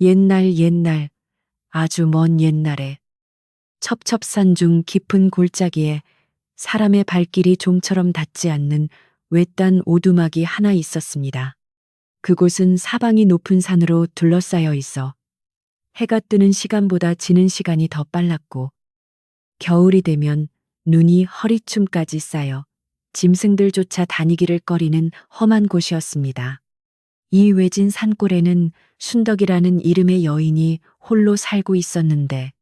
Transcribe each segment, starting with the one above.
옛날 옛날, 아주 먼 옛날에 첩첩산 중 깊은 골짜기에 사람의 발길이 좀처럼 닿지 않는 외딴 오두막이 하나 있었습니다. 그곳은 사방이 높은 산으로 둘러싸여 있어 해가 뜨는 시간보다 지는 시간이 더 빨랐고, 겨울이 되면 눈이 허리춤까지 쌓여 짐승들조차 다니기를 꺼리는 험한 곳이었습니다. 이 외진 산골에는 순덕이라는 이름의 여인이 홀로 살고 있었는데,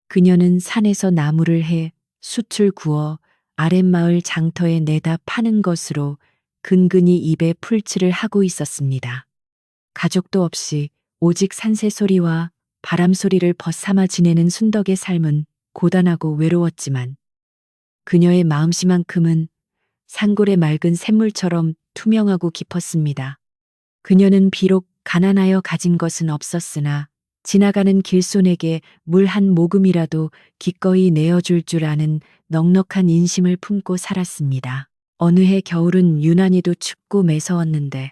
그녀는 산에서 나무를 해 숯을 구워 아랫마을 장터에 내다 파는 것으로 근근히 입에 풀칠을 하고 있었습니다. 가족도 없이 오직 산새 소리와 바람 소리를 벗삼아 지내는 순덕의 삶은 고단하고 외로웠지만, 그녀의 마음씨만큼은 산골의 맑은 샘물처럼 투명하고 깊었습니다. 그녀는 비록 가난하여 가진 것은 없었으나 지나가는 길손에게 물 한 모금이라도 기꺼이 내어줄 줄 아는 넉넉한 인심을 품고 살았습니다. 어느 해 겨울은 유난히도 춥고 매서웠는데,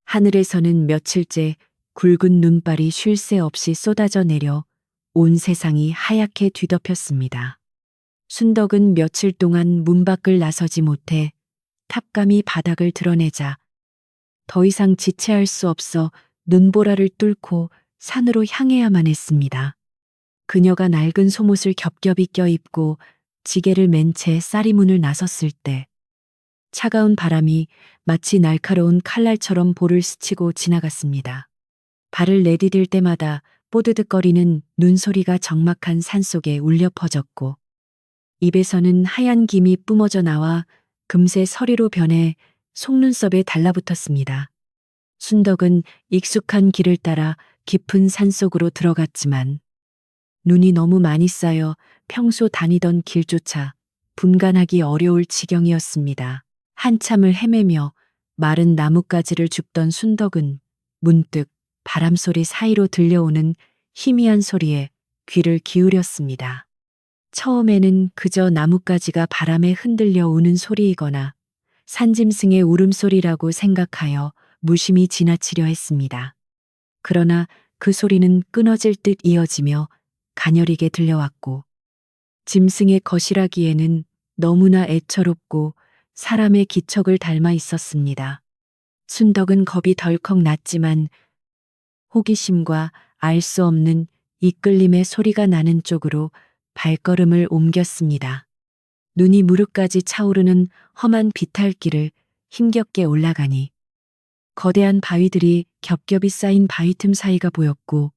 하늘에서는 며칠째 굵은 눈발이 쉴 새 없이 쏟아져 내려 온 세상이 하얗게 뒤덮였습니다. 순덕은 며칠 동안 문 밖을 나서지 못해 탑감이 바닥을 드러내자 더 이상 지체할 수 없어 눈보라를 뚫고 산으로 향해야만 했습니다. 그녀가 낡은 속옷을 겹겹이 껴입고 지게를 맨 채 쌀이문을 나섰을 때, 차가운 바람이 마치 날카로운 칼날처럼 볼을 스치고 지나갔습니다. 발을 내디딜 때마다 뽀드득거리는 눈소리가 적막한 산속에 울려 퍼졌고, 입에서는 하얀 김이 뿜어져 나와 금세 서리로 변해 속눈썹에 달라붙었습니다. 순덕은 익숙한 길을 따라 깊은 산속으로 들어갔지만, 눈이 너무 많이 쌓여 평소 다니던 길조차 분간하기 어려울 지경이었습니다. 한참을 헤매며 마른 나뭇가지를 줍던 순덕은 문득 바람소리 사이로 들려오는 희미한 소리에 귀를 기울였습니다. 처음에는 그저 나뭇가지가 바람에 흔들려 우는 소리이거나 산짐승의 울음소리라고 생각하여 무심히 지나치려 했습니다. 그러나 그 소리는 끊어질 듯 이어지며 가녀리게 들려왔고, 짐승의 것이라기에는 너무나 애처롭고 사람의 기척을 닮아 있었습니다. 순덕은 겁이 덜컥 났지만 호기심과 알 수 없는 이끌림의 소리가 나는 쪽으로 발걸음을 옮겼습니다. 눈이 무릎까지 차오르는 험한 비탈길을 힘겹게 올라가니 거대한 바위들이 겹겹이 쌓인 바위 틈 사이가 보였고,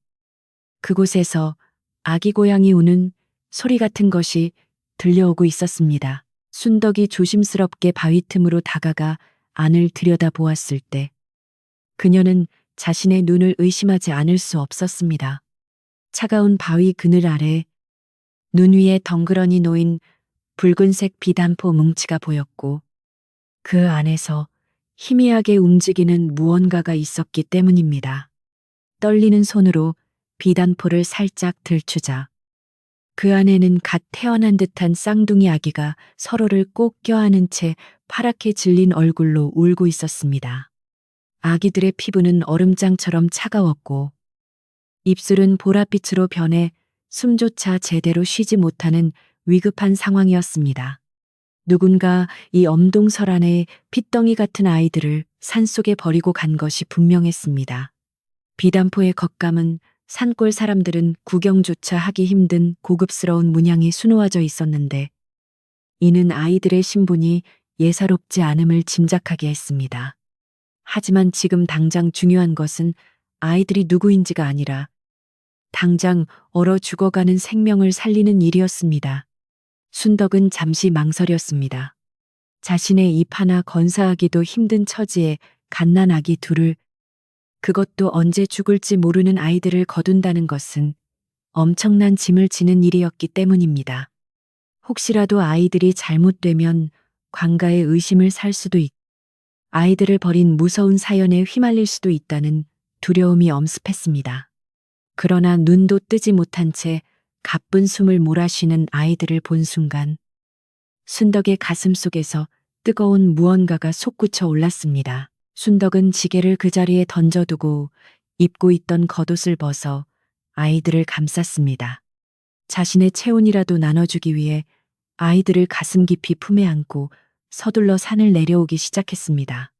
그곳에서 아기 고양이 우는 소리 같은 것이 들려오고 있었습니다. 순덕이 조심스럽게 바위 틈으로 다가가 안을 들여다보았을 때, 그녀는 자신의 눈을 의심하지 않을 수 없었습니다. 차가운 바위 그늘 아래 눈 위에 덩그러니 놓인 붉은색 비단포 뭉치가 보였고, 그 안에서 희미하게 움직이는 무언가가 있었기 때문입니다. 떨리는 손으로 비단포를 살짝 들추자 그 안에는 갓 태어난 듯한 쌍둥이 아기가 서로를 꼭 껴안은 채 파랗게 질린 얼굴로 울고 있었습니다. 아기들의 피부는 얼음장처럼 차가웠고, 입술은 보랏빛으로 변해 숨조차 제대로 쉬지 못하는 위급한 상황이었습니다. 누군가 이 엄동설안의 핏덩이 같은 아이들을 산속에 버리고 간 것이 분명했습니다. 비단포의 겉감은 산골 사람들은 구경조차 하기 힘든 고급스러운 문양이 수놓아져 있었는데, 이는 아이들의 신분이 예사롭지 않음을 짐작하게 했습니다. 하지만 지금 당장 중요한 것은 아이들이 누구인지가 아니라 당장 얼어 죽어가는 생명을 살리는 일이었습니다. 순덕은 잠시 망설였습니다. 자신의 입 하나 건사하기도 힘든 처지에 갓난아기 둘을, 그것도 언제 죽을지 모르는 아이들을 거둔다는 것은 엄청난 짐을 지는 일이었기 때문입니다. 혹시라도 아이들이 잘못되면 관가에 의심을 살 수도 있고, 아이들을 버린 무서운 사연에 휘말릴 수도 있다는 두려움이 엄습했습니다. 그러나 눈도 뜨지 못한 채 가쁜 숨을 몰아쉬는 아이들을 본 순간, 순덕의 가슴 속에서 뜨거운 무언가가 솟구쳐 올랐습니다. 순덕은 지게를 그 자리에 던져두고 입고 있던 겉옷을 벗어 아이들을 감쌌습니다. 자신의 체온이라도 나눠주기 위해 아이들을 가슴 깊이 품에 안고 서둘러 산을 내려오기 시작했습니다.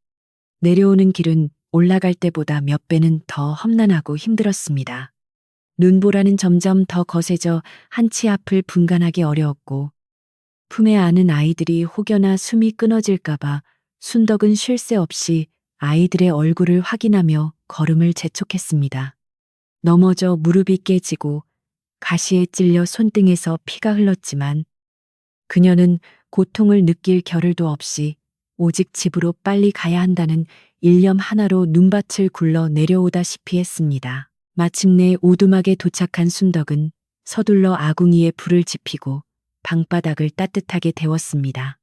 내려오는 길은 올라갈 때보다 몇 배는 더 험난하고 힘들었습니다. 눈보라는 점점 더 거세져 한치 앞을 분간하기 어려웠고 품에 안은 아이들이 혹여나 숨이 끊어질까봐 순덕은 쉴 새 없이 아이들의 얼굴을 확인하며 걸음을 재촉했습니다. 넘어져 무릎이 깨지고 가시에 찔려 손등에서 피가 흘렀지만 그녀는 고통을 느낄 겨를도 없이 오직 집으로 빨리 가야 한다는 일념 하나로 눈밭을 굴러 내려오다시피 했습니다. 마침내 오두막에 도착한 순덕은 서둘러 아궁이에 불을 지피고 방바닥을 따뜻하게 데웠습니다.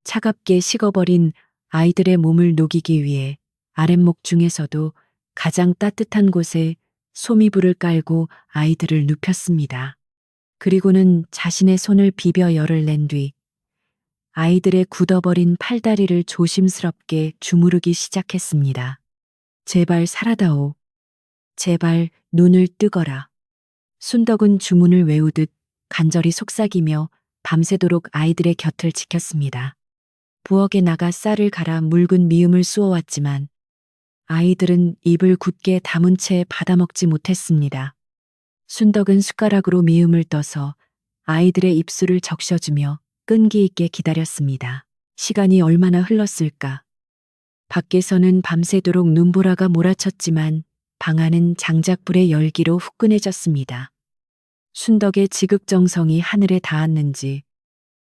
차갑게 식어버린 아이들의 몸을 녹이기 위해 아랫목 중에서도 가장 따뜻한 곳에 소미불을 깔고 아이들을 눕혔습니다. 그리고는 자신의 손을 비벼 열을 낸 뒤 아이들의 굳어버린 팔다리를 조심스럽게 주무르기 시작했습니다. 제발 살아다오. 제발 눈을 뜨거라. 순덕은 주문을 외우듯 간절히 속삭이며 밤새도록 아이들의 곁을 지켰습니다. 부엌에 나가 쌀을 갈아 묽은 미음을 쑤어왔지만 아이들은 입을 굳게 다문 채 받아먹지 못했습니다. 순덕은 숟가락으로 미음을 떠서 아이들의 입술을 적셔주며 끈기 있게 기다렸습니다. 시간이 얼마나 흘렀을까. 밖에서는 밤새도록 눈보라가 몰아쳤지만 방 안은 장작불의 열기로 후끈해졌습니다. 순덕의 지극정성이 하늘에 닿았는지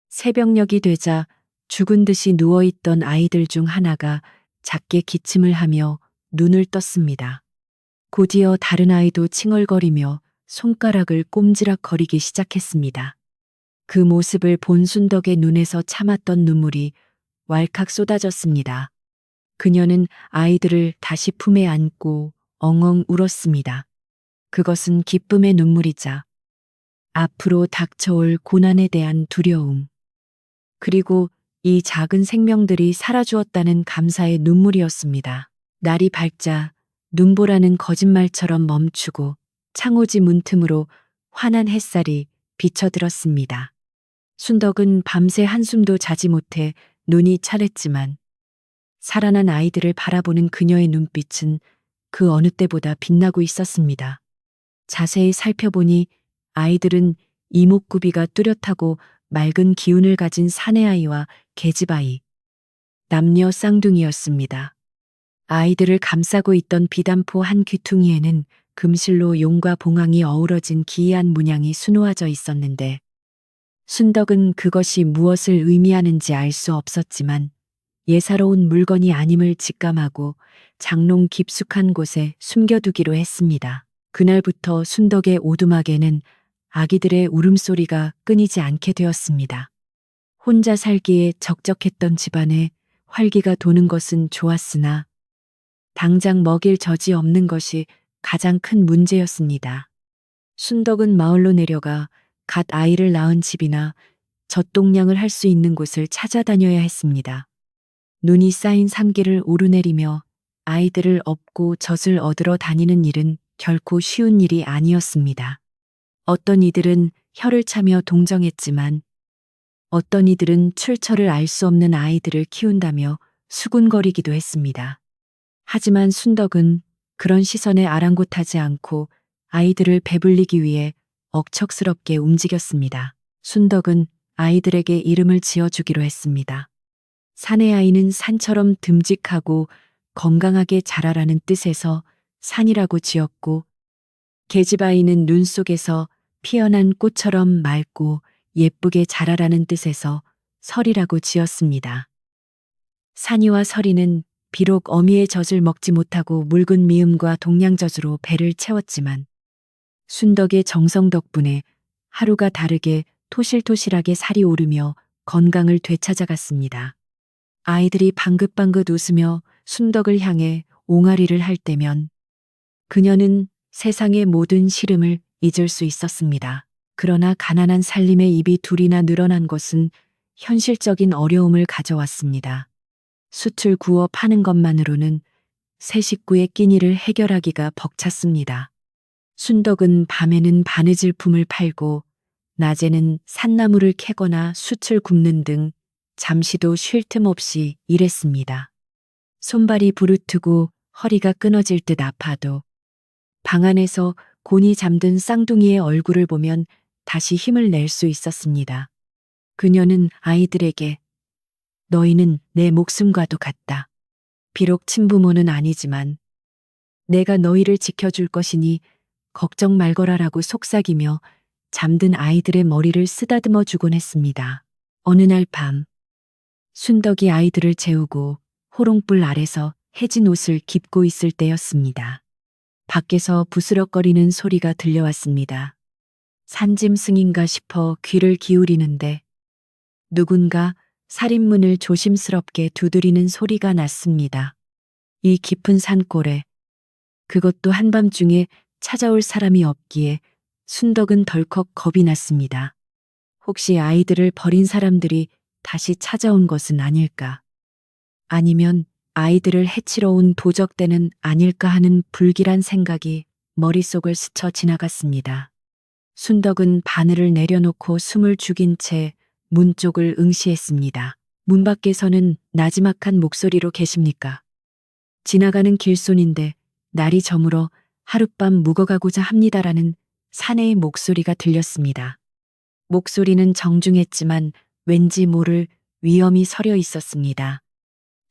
새벽녘이 되자 죽은 듯이 누워있던 아이들 중 하나가 작게 기침을 하며 눈을 떴습니다. 곧이어 다른 아이도 칭얼거리며 손가락을 꼼지락거리기 시작했습니다. 그 모습을 본 순덕의 눈에서 참았던 눈물이 왈칵 쏟아졌습니다. 그녀는 아이들을 다시 품에 안고 엉엉 울었습니다. 그것은 기쁨의 눈물이자 앞으로 닥쳐올 고난에 대한 두려움, 그리고 이 작은 생명들이 살아주었다는 감사의 눈물이었습니다. 날이 밝자 눈보라는 거짓말처럼 멈추고 창호지 문틈으로 환한 햇살이 비쳐들었습니다. 순덕은 밤새 한숨도 자지 못해 눈이 차랬지만 살아난 아이들을 바라보는 그녀의 눈빛은 그 어느 때보다 빛나고 있었습니다. 자세히 살펴보니 아이들은 이목구비가 뚜렷하고 맑은 기운을 가진 사내아이와 계집아이, 남녀 쌍둥이였습니다. 아이들을 감싸고 있던 비단포 한 귀퉁이에는 금실로 용과 봉황이 어우러진 기이한 문양이 수놓아져 있었는데 순덕은 그것이 무엇을 의미하는지 알 수 없었지만 예사로운 물건이 아님을 직감하고 장롱 깊숙한 곳에 숨겨두기로 했습니다. 그날부터 순덕의 오두막에는 아기들의 울음소리가 끊이지 않게 되었습니다. 혼자 살기에 적적했던 집안에 활기가 도는 것은 좋았으나 당장 먹일 젖이 없는 것이 가장 큰 문제였습니다. 순덕은 마을로 내려가 갓 아이를 낳은 집이나 젖동량을 할 수 있는 곳을 찾아다녀야 했습니다. 눈이 쌓인 산길을 오르내리며 아이들을 업고 젖을 얻으러 다니는 일은 결코 쉬운 일이 아니었습니다. 어떤 이들은 혀를 차며 동정했지만 어떤 이들은 출처를 알 수 없는 아이들을 키운다며 수군거리기도 했습니다. 하지만 순덕은 그런 시선에 아랑곳하지 않고 아이들을 배불리기 위해 억척스럽게 움직였습니다. 순덕은 아이들에게 이름을 지어주기로 했습니다. 산의 아이는 산처럼 듬직하고 건강하게 자라라는 뜻에서 산이라고 지었고, 계집아이는 눈 속에서 피어난 꽃처럼 맑고 예쁘게 자라라는 뜻에서 설이라고 지었습니다. 산이와 설이는 비록 어미의 젖을 먹지 못하고 묽은 미음과 동량젖으로 배를 채웠지만 순덕의 정성 덕분에 하루가 다르게 토실토실하게 살이 오르며 건강을 되찾아갔습니다. 아이들이 방긋방긋 웃으며 순덕을 향해 옹알이를 할 때면 그녀는 세상의 모든 시름을 잊을 수 있었습니다. 그러나 가난한 살림에 입이 둘이나 늘어난 것은 현실적인 어려움을 가져왔습니다. 숯을 구워 파는 것만으로는 세 식구의 끼니를 해결하기가 벅찼습니다. 순덕은 밤에는 바느질품을 팔고 낮에는 산나물을 캐거나 숯을 굽는 등 잠시도 쉴 틈 없이 일했습니다. 손발이 부르트고 허리가 끊어질 듯 아파도 방 안에서 곤히 잠든 쌍둥이의 얼굴을 보면 다시 힘을 낼 수 있었습니다. 그녀는 아이들에게 너희는 내 목숨과도 같다. 비록 친부모는 아니지만 내가 너희를 지켜줄 것이니 걱정 말거라라고 속삭이며 잠든 아이들의 머리를 쓰다듬어 주곤 했습니다. 어느 날 밤, 순덕이 아이들을 재우고 호롱불 아래서 해진 옷을 깁고 있을 때였습니다. 밖에서 부스럭거리는 소리가 들려왔습니다. 산짐승인가 싶어 귀를 기울이는데 누군가 살인문을 조심스럽게 두드리는 소리가 났습니다. 이 깊은 산골에 그것도 한밤중에 찾아올 사람이 없기에 순덕은 덜컥 겁이 났습니다. 혹시 아이들을 버린 사람들이 다시 찾아온 것은 아닐까? 아니면 아이들을 해치러 온 도적대는 아닐까 하는 불길한 생각이 머릿속을 스쳐 지나갔습니다. 순덕은 바늘을 내려놓고 숨을 죽인 채 문 쪽을 응시했습니다. 문 밖에서는 나지막한 목소리로 계십니까? 지나가는 길손인데 날이 저물어 하룻밤 묵어가고자 합니다라는 사내의 목소리가 들렸습니다. 목소리는 정중했지만 왠지 모를 위험이 서려 있었습니다.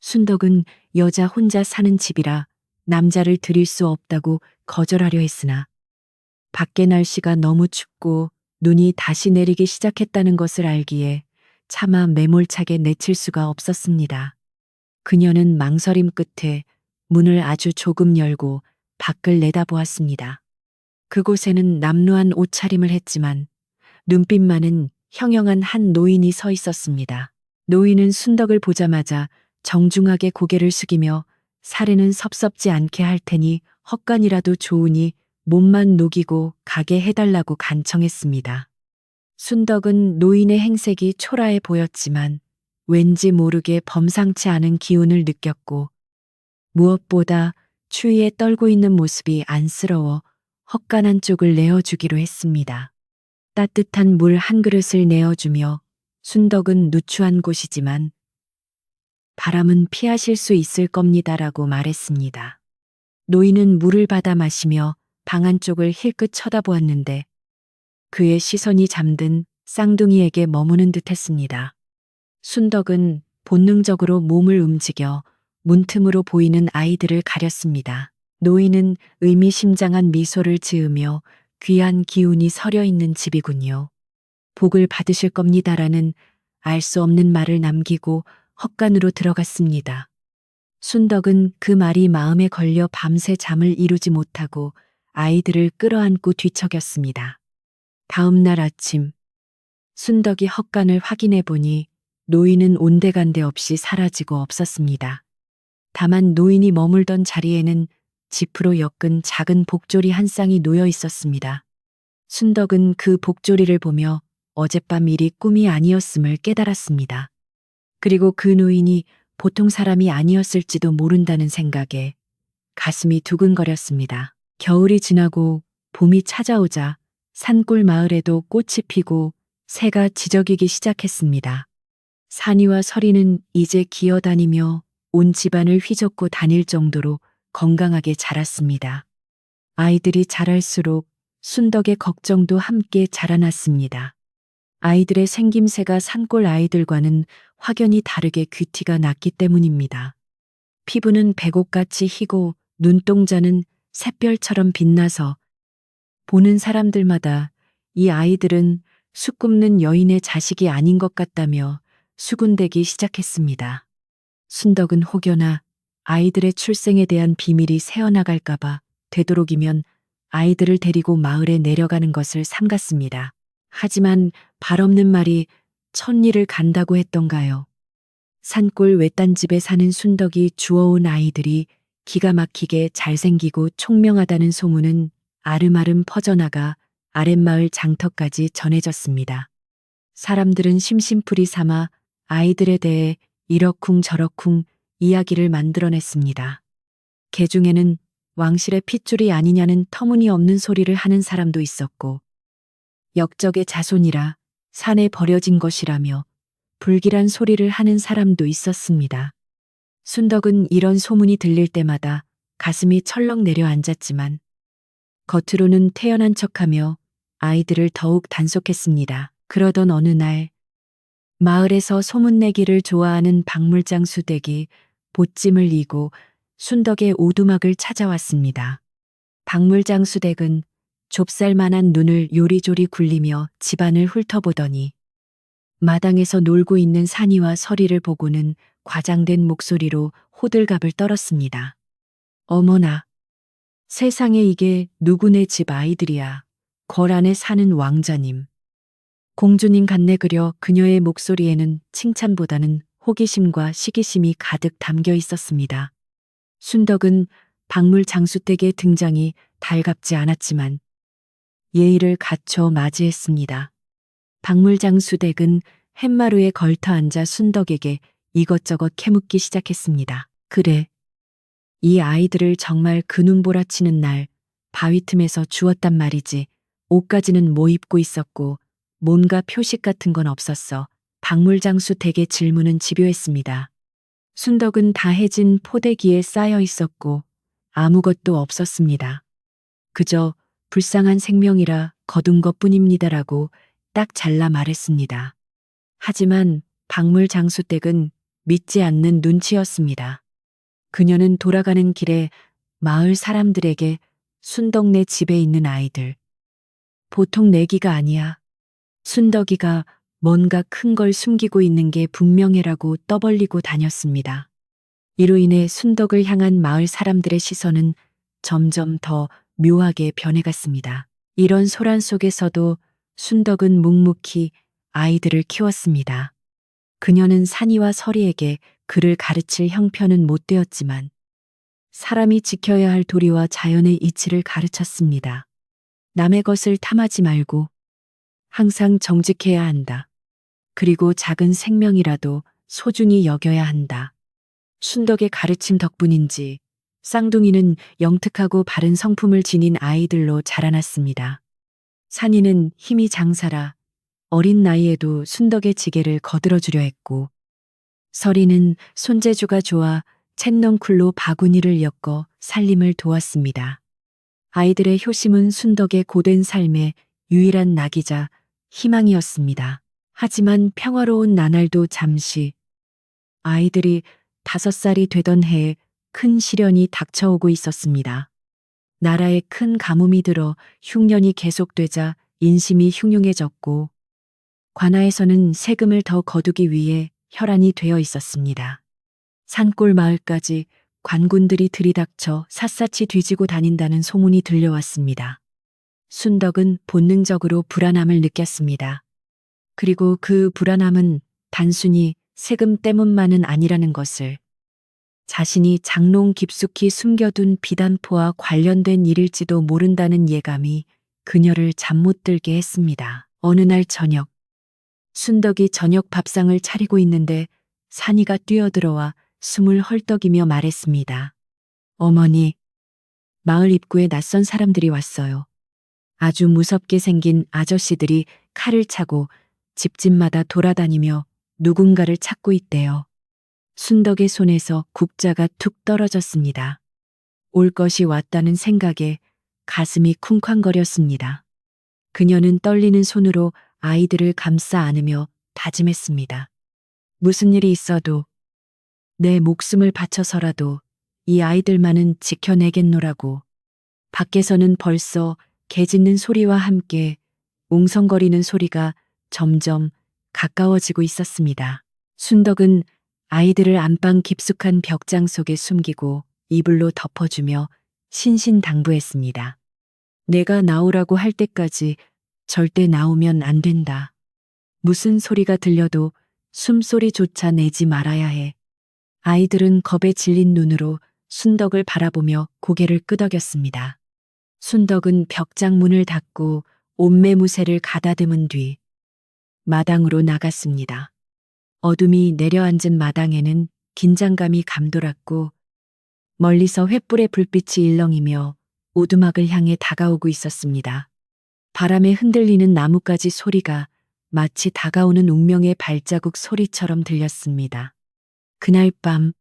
순덕은 여자 혼자 사는 집이라 남자를 들일 수 없다고 거절하려 했으나 밖에 날씨가 너무 춥고 눈이 다시 내리기 시작했다는 것을 알기에 차마 매몰차게 내칠 수가 없었습니다. 그녀는 망설임 끝에 문을 아주 조금 열고 밖을 내다보았습니다. 그곳에는 남루한 옷차림을 했지만 눈빛만은 형형한 한 노인이 서 있었습니다. 노인은 순덕을 보자마자 정중하게 고개를 숙이며 사례는 섭섭지 않게 할 테니 헛간이라도 좋으니 몸만 녹이고 가게 해달라고 간청했습니다. 순덕은 노인의 행색이 초라해 보였지만 왠지 모르게 범상치 않은 기운을 느꼈고 무엇보다 추위에 떨고 있는 모습이 안쓰러워 헛간 한쪽을 내어주기로 했습니다. 따뜻한 물 한 그릇을 내어주며 순덕은 누추한 곳이지만 바람은 피하실 수 있을 겁니다라고 말했습니다. 노인은 물을 받아 마시며 방 안쪽을 힐끗 쳐다보았는데 그의 시선이 잠든 쌍둥이에게 머무는 듯 했습니다. 순덕은 본능적으로 몸을 움직여 문틈으로 보이는 아이들을 가렸습니다. 노인은 의미심장한 미소를 지으며 귀한 기운이 서려 있는 집이군요. 복을 받으실 겁니다라는 알 수 없는 말을 남기고 헛간으로 들어갔습니다. 순덕은 그 말이 마음에 걸려 밤새 잠을 이루지 못하고 아이들을 끌어안고 뒤척였습니다. 다음 날 아침, 순덕이 헛간을 확인해 보니 노인은 온데간데 없이 사라지고 없었습니다. 다만 노인이 머물던 자리에는 지프로 엮은 작은 복조리 한 쌍이 놓여 있었습니다. 순덕은 그 복조리를 보며 어젯밤 일이 꿈이 아니었음을 깨달았습니다. 그리고 그 노인이 보통 사람이 아니었을지도 모른다는 생각에 가슴이 두근거렸습니다. 겨울이 지나고 봄이 찾아오자 산골 마을에도 꽃이 피고 새가 지저귀기 시작했습니다. 산이와 서리는 이제 기어다니며 온 집안을 휘젓고 다닐 정도로 건강하게 자랐습니다. 아이들이 자랄수록 순덕의 걱정도 함께 자라났습니다. 아이들의 생김새가 산골 아이들과는 확연히 다르게 귀티가 났기 때문입니다. 피부는 백옥같이 희고 눈동자는 샛별처럼 빛나서 보는 사람들마다 이 아이들은 숯 굽는 여인의 자식이 아닌 것 같다며 수군대기 시작했습니다. 순덕은 혹여나 아이들의 출생에 대한 비밀이 새어나갈까봐 되도록이면 아이들을 데리고 마을에 내려가는 것을 삼갔습니다. 하지만 발 없는 말이 천리를 간다고 했던가요. 산골 외딴 집에 사는 순덕이 주워온 아이들이 기가 막히게 잘생기고 총명하다는 소문은 아름아름 퍼져나가 아랫마을 장터까지 전해졌습니다. 사람들은 심심풀이 삼아 아이들에 대해 이러쿵저러쿵 이야기를 만들어냈습니다. 개 중에는 왕실의 핏줄이 아니냐는 터무니없는 소리를 하는 사람도 있었고, 역적의 자손이라 산에 버려진 것이라며 불길한 소리를 하는 사람도 있었습니다. 순덕은 이런 소문이 들릴 때마다 가슴이 철렁 내려앉았지만 겉으로는 태연한 척하며 아이들을 더욱 단속했습니다. 그러던 어느 날 마을에서 소문내기를 좋아하는 박물장 수댁이 보찜을 이고 순덕의 오두막을 찾아왔습니다. 박물장 수댁은 좁쌀만한 눈을 요리조리 굴리며 집안을 훑어보더니 마당에서 놀고 있는 산이와 서리를 보고는 과장된 목소리로 호들갑을 떨었습니다. 어머나, 세상에 이게 누구네 집 아이들이야. 걸 안에 사는 왕자님. 공주님 같네. 그려 그녀의 목소리에는 칭찬보다는 호기심과 시기심이 가득 담겨 있었습니다. 순덕은 박물 장수댁의 등장이 달갑지 않았지만 예의를 갖춰 맞이했습니다. 박물 장수댁은 햇마루에 걸터 앉아 순덕에게 이것저것 캐묻기 시작했습니다. 그래, 이 아이들을 정말 그 눈보라치는 날 바위 틈에서 주웠단 말이지. 옷까지는 뭐 입고 있었고 뭔가 표식 같은 건 없었어. 박물장수 댁의 질문은 집요했습니다. 순덕은 다해진 포대기에 쌓여 있었고 아무것도 없었습니다. 그저 불쌍한 생명이라 거둔 것뿐입니다라고 딱 잘라 말했습니다. 하지만 박물장수 댁은 믿지 않는 눈치였습니다. 그녀는 돌아가는 길에 마을 사람들에게 순덕네 집에 있는 아이들, 보통 내기가 아니야. 순덕이가 뭔가 큰 걸 숨기고 있는 게 분명해라고 떠벌리고 다녔습니다. 이로 인해 순덕을 향한 마을 사람들의 시선은 점점 더 묘하게 변해갔습니다. 이런 소란 속에서도 순덕은 묵묵히 아이들을 키웠습니다. 그녀는 산이와 서리에게 그를 가르칠 형편은 못 되었지만 사람이 지켜야 할 도리와 자연의 이치를 가르쳤습니다. 남의 것을 탐하지 말고 항상 정직해야 한다. 그리고 작은 생명이라도 소중히 여겨야 한다. 순덕의 가르침 덕분인지 쌍둥이는 영특하고 바른 성품을 지닌 아이들로 자라났습니다. 산이는 힘이 장사라 어린 나이에도 순덕의 지게를 거들어주려 했고, 서리는 손재주가 좋아 챗넝쿨로 바구니를 엮어 살림을 도왔습니다. 아이들의 효심은 순덕의 고된 삶의 유일한 낙이자 희망이었습니다. 하지만 평화로운 나날도 잠시, 아이들이 5살이 되던 해에 큰 시련이 닥쳐오고 있었습니다. 나라에 큰 가뭄이 들어 흉년이 계속되자 인심이 흉흉해졌고 관아에서는 세금을 더 거두기 위해 혈안이 되어 있었습니다. 산골 마을까지 관군들이 들이닥쳐 샅샅이 뒤지고 다닌다는 소문이 들려왔습니다. 순덕은 본능적으로 불안함을 느꼈습니다. 그리고 그 불안함은 단순히 세금 때문만은 아니라는 것을, 자신이 장롱 깊숙이 숨겨둔 비단포와 관련된 일일지도 모른다는 예감이 그녀를 잠 못 들게 했습니다. 어느 날 저녁, 순덕이 저녁 밥상을 차리고 있는데 산이가 뛰어들어와 숨을 헐떡이며 말했습니다. 어머니, 마을 입구에 낯선 사람들이 왔어요. 아주 무섭게 생긴 아저씨들이 칼을 차고 집집마다 돌아다니며 누군가를 찾고 있대요. 순덕의 손에서 국자가 툭 떨어졌습니다. 올 것이 왔다는 생각에 가슴이 쿵쾅거렸습니다. 그녀는 떨리는 손으로 아이들을 감싸 안으며 다짐했습니다. 무슨 일이 있어도 내 목숨을 바쳐서라도 이 아이들만은 지켜내겠노라고. 밖에서는 벌써 개 짖는 소리와 함께 웅성거리는 소리가 점점 가까워지고 있었습니다. 순덕은 아이들을 안방 깊숙한 벽장 속에 숨기고 이불로 덮어주며 신신당부했습니다. 내가 나오라고 할 때까지 절대 나오면 안 된다. 무슨 소리가 들려도 숨소리조차 내지 말아야 해. 아이들은 겁에 질린 눈으로 순덕을 바라보며 고개를 끄덕였습니다. 순덕은 벽장 문을 닫고 옷매무새를 가다듬은 뒤 마당으로 나갔습니다. 어둠이 내려앉은 마당에는 긴장감이 감돌았고 멀리서 횃불의 불빛이 일렁이며 오두막을 향해 다가오고 있었습니다. 바람에 흔들리는 나뭇가지 소리가 마치 다가오는 운명의 발자국 소리처럼 들렸습니다. 그날 밤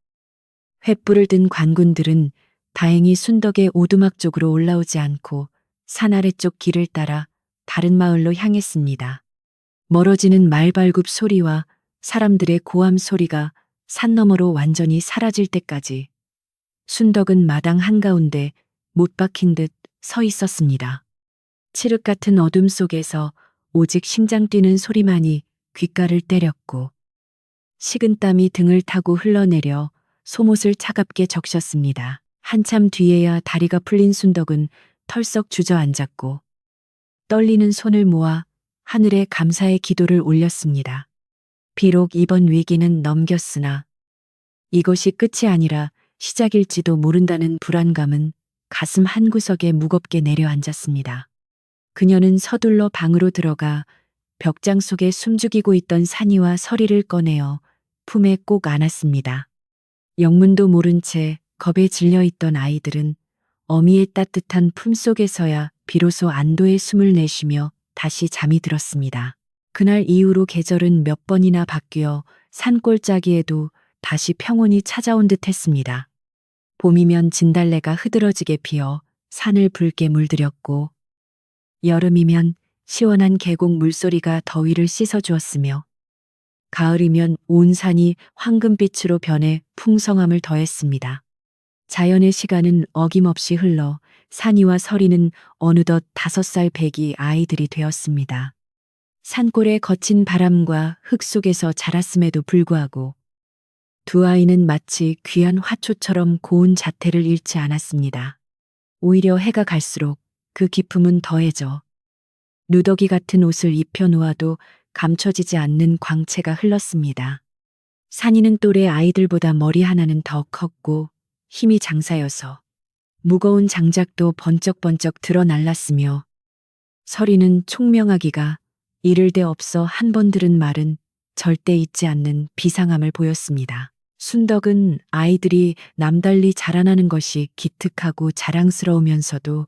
횃불을 든 관군들은 다행히 순덕의 오두막 쪽으로 올라오지 않고 산 아래쪽 길을 따라 다른 마을로 향했습니다. 멀어지는 말발굽 소리와 사람들의 고함 소리가 산 너머로 완전히 사라질 때까지 순덕은 마당 한가운데 못 박힌 듯 서 있었습니다. 칠흑 같은 어둠 속에서 오직 심장 뛰는 소리만이 귓가를 때렸고 식은땀이 등을 타고 흘러내려 속옷을 차갑게 적셨습니다. 한참 뒤에야 다리가 풀린 순덕은 털썩 주저앉았고 떨리는 손을 모아 하늘에 감사의 기도를 올렸습니다. 비록 이번 위기는 넘겼으나 이것이 끝이 아니라 시작일지도 모른다는 불안감은 가슴 한구석에 무겁게 내려앉았습니다. 그녀는 서둘러 방으로 들어가 벽장 속에 숨죽이고 있던 산이와 서리를 꺼내어 품에 꼭 안았습니다. 영문도 모른 채 겁에 질려 있던 아이들은 어미의 따뜻한 품속에서야 비로소 안도의 숨을 내쉬며 다시 잠이 들었습니다. 그날 이후로 계절은 몇 번이나 바뀌어 산골짜기에도 다시 평온이 찾아온 듯 했습니다. 봄이면 진달래가 흐드러지게 피어 산을 붉게 물들였고 여름이면 시원한 계곡 물소리가 더위를 씻어주었으며 가을이면 온 산이 황금빛으로 변해 풍성함을 더했습니다. 자연의 시간은 어김없이 흘러 산이와 서리는 어느덧 5살 배기 아이들이 되었습니다. 산골의 거친 바람과 흙 속에서 자랐음에도 불구하고 두 아이는 마치 귀한 화초처럼 고운 자태를 잃지 않았습니다. 오히려 해가 갈수록 그 기품은 더해져 누더기 같은 옷을 입혀놓아도 감춰지지 않는 광채가 흘렀습니다. 산이는 또래 아이들보다 머리 하나는 더 컸고 힘이 장사여서 무거운 장작도 번쩍번쩍 드러날랐으며 서리는 총명하기가 이를 데 없어 한 번 들은 말은 절대 잊지 않는 비상함을 보였습니다. 순덕은 아이들이 남달리 자라나는 것이 기특하고 자랑스러우면서도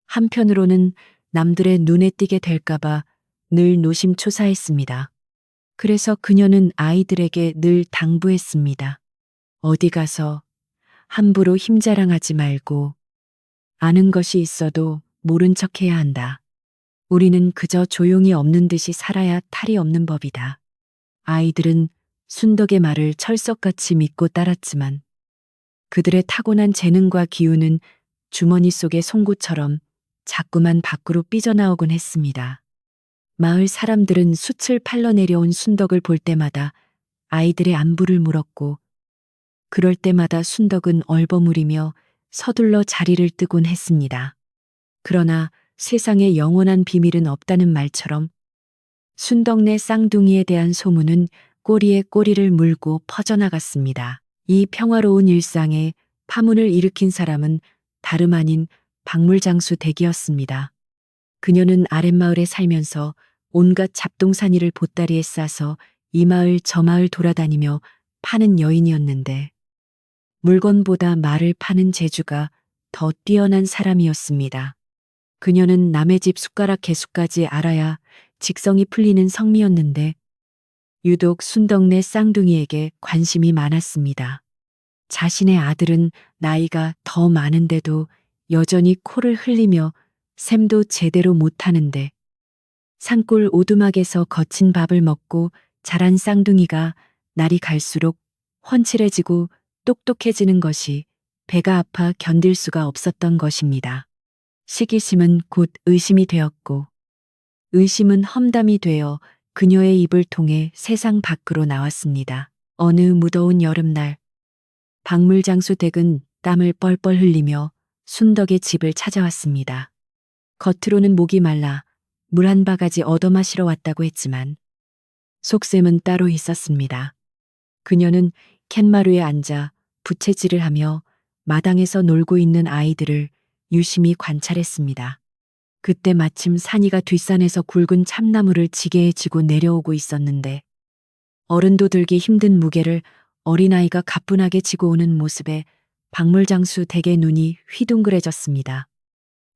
한편으로는 남들의 눈에 띄게 될까봐 늘 노심초사했습니다. 그래서 그녀는 아이들에게 늘 당부했습니다. 어디 가서 함부로 힘자랑하지 말고 아는 것이 있어도 모른 척 해야 한다. 우리는 그저 조용히 없는 듯이 살아야 탈이 없는 법이다. 아이들은 순덕의 말을 철석같이 믿고 따랐지만 그들의 타고난 재능과 기운은 주머니 속의 송곳처럼 자꾸만 밖으로 삐져나오곤 했습니다. 마을 사람들은 숯을 팔러 내려온 순덕을 볼 때마다 아이들의 안부를 물었고 그럴 때마다 순덕은 얼버무리며 서둘러 자리를 뜨곤 했습니다. 그러나 세상에 영원한 비밀은 없다는 말처럼 순덕네 쌍둥이에 대한 소문은 꼬리에 꼬리를 물고 퍼져나갔습니다. 이 평화로운 일상에 파문을 일으킨 사람은 다름 아닌 박물장수 댁이었습니다. 그녀는 아랫마을에 살면서 온갖 잡동사니를 보따리에 싸서 이 마을 저 마을 돌아다니며 파는 여인이었는데 물건보다 말을 파는 재주가 더 뛰어난 사람이었습니다. 그녀는 남의 집 숟가락 개수까지 알아야 직성이 풀리는 성미였는데 유독 순덕네 쌍둥이에게 관심이 많았습니다. 자신의 아들은 나이가 더 많은데도 여전히 코를 흘리며 셈도 제대로 못하는데 산골 오두막에서 거친 밥을 먹고 자란 쌍둥이가 날이 갈수록 훤칠해지고 똑똑해지는 것이 배가 아파 견딜 수가 없었던 것입니다. 시기심은 곧 의심이 되었고 의심은 험담이 되어 그녀의 입을 통해 세상 밖으로 나왔습니다. 어느 무더운 여름날 박물장수 댁은 땀을 뻘뻘 흘리며 순덕의 집을 찾아왔습니다. 겉으로는 목이 말라 물 한 바가지 얻어 마시러 왔다고 했지만 속셈은 따로 있었습니다. 그녀는 캔마루에 앉아 부채질을 하며 마당에서 놀고 있는 아이들을 유심히 관찰했습니다. 그때 마침 산이가 뒷산에서 굵은 참나무를 지게에 지고 내려오고 있었는데 어른도 들기 힘든 무게를 어린아이가 가뿐하게 지고 오는 모습에 박물장수 댁의 눈이 휘둥그레졌습니다.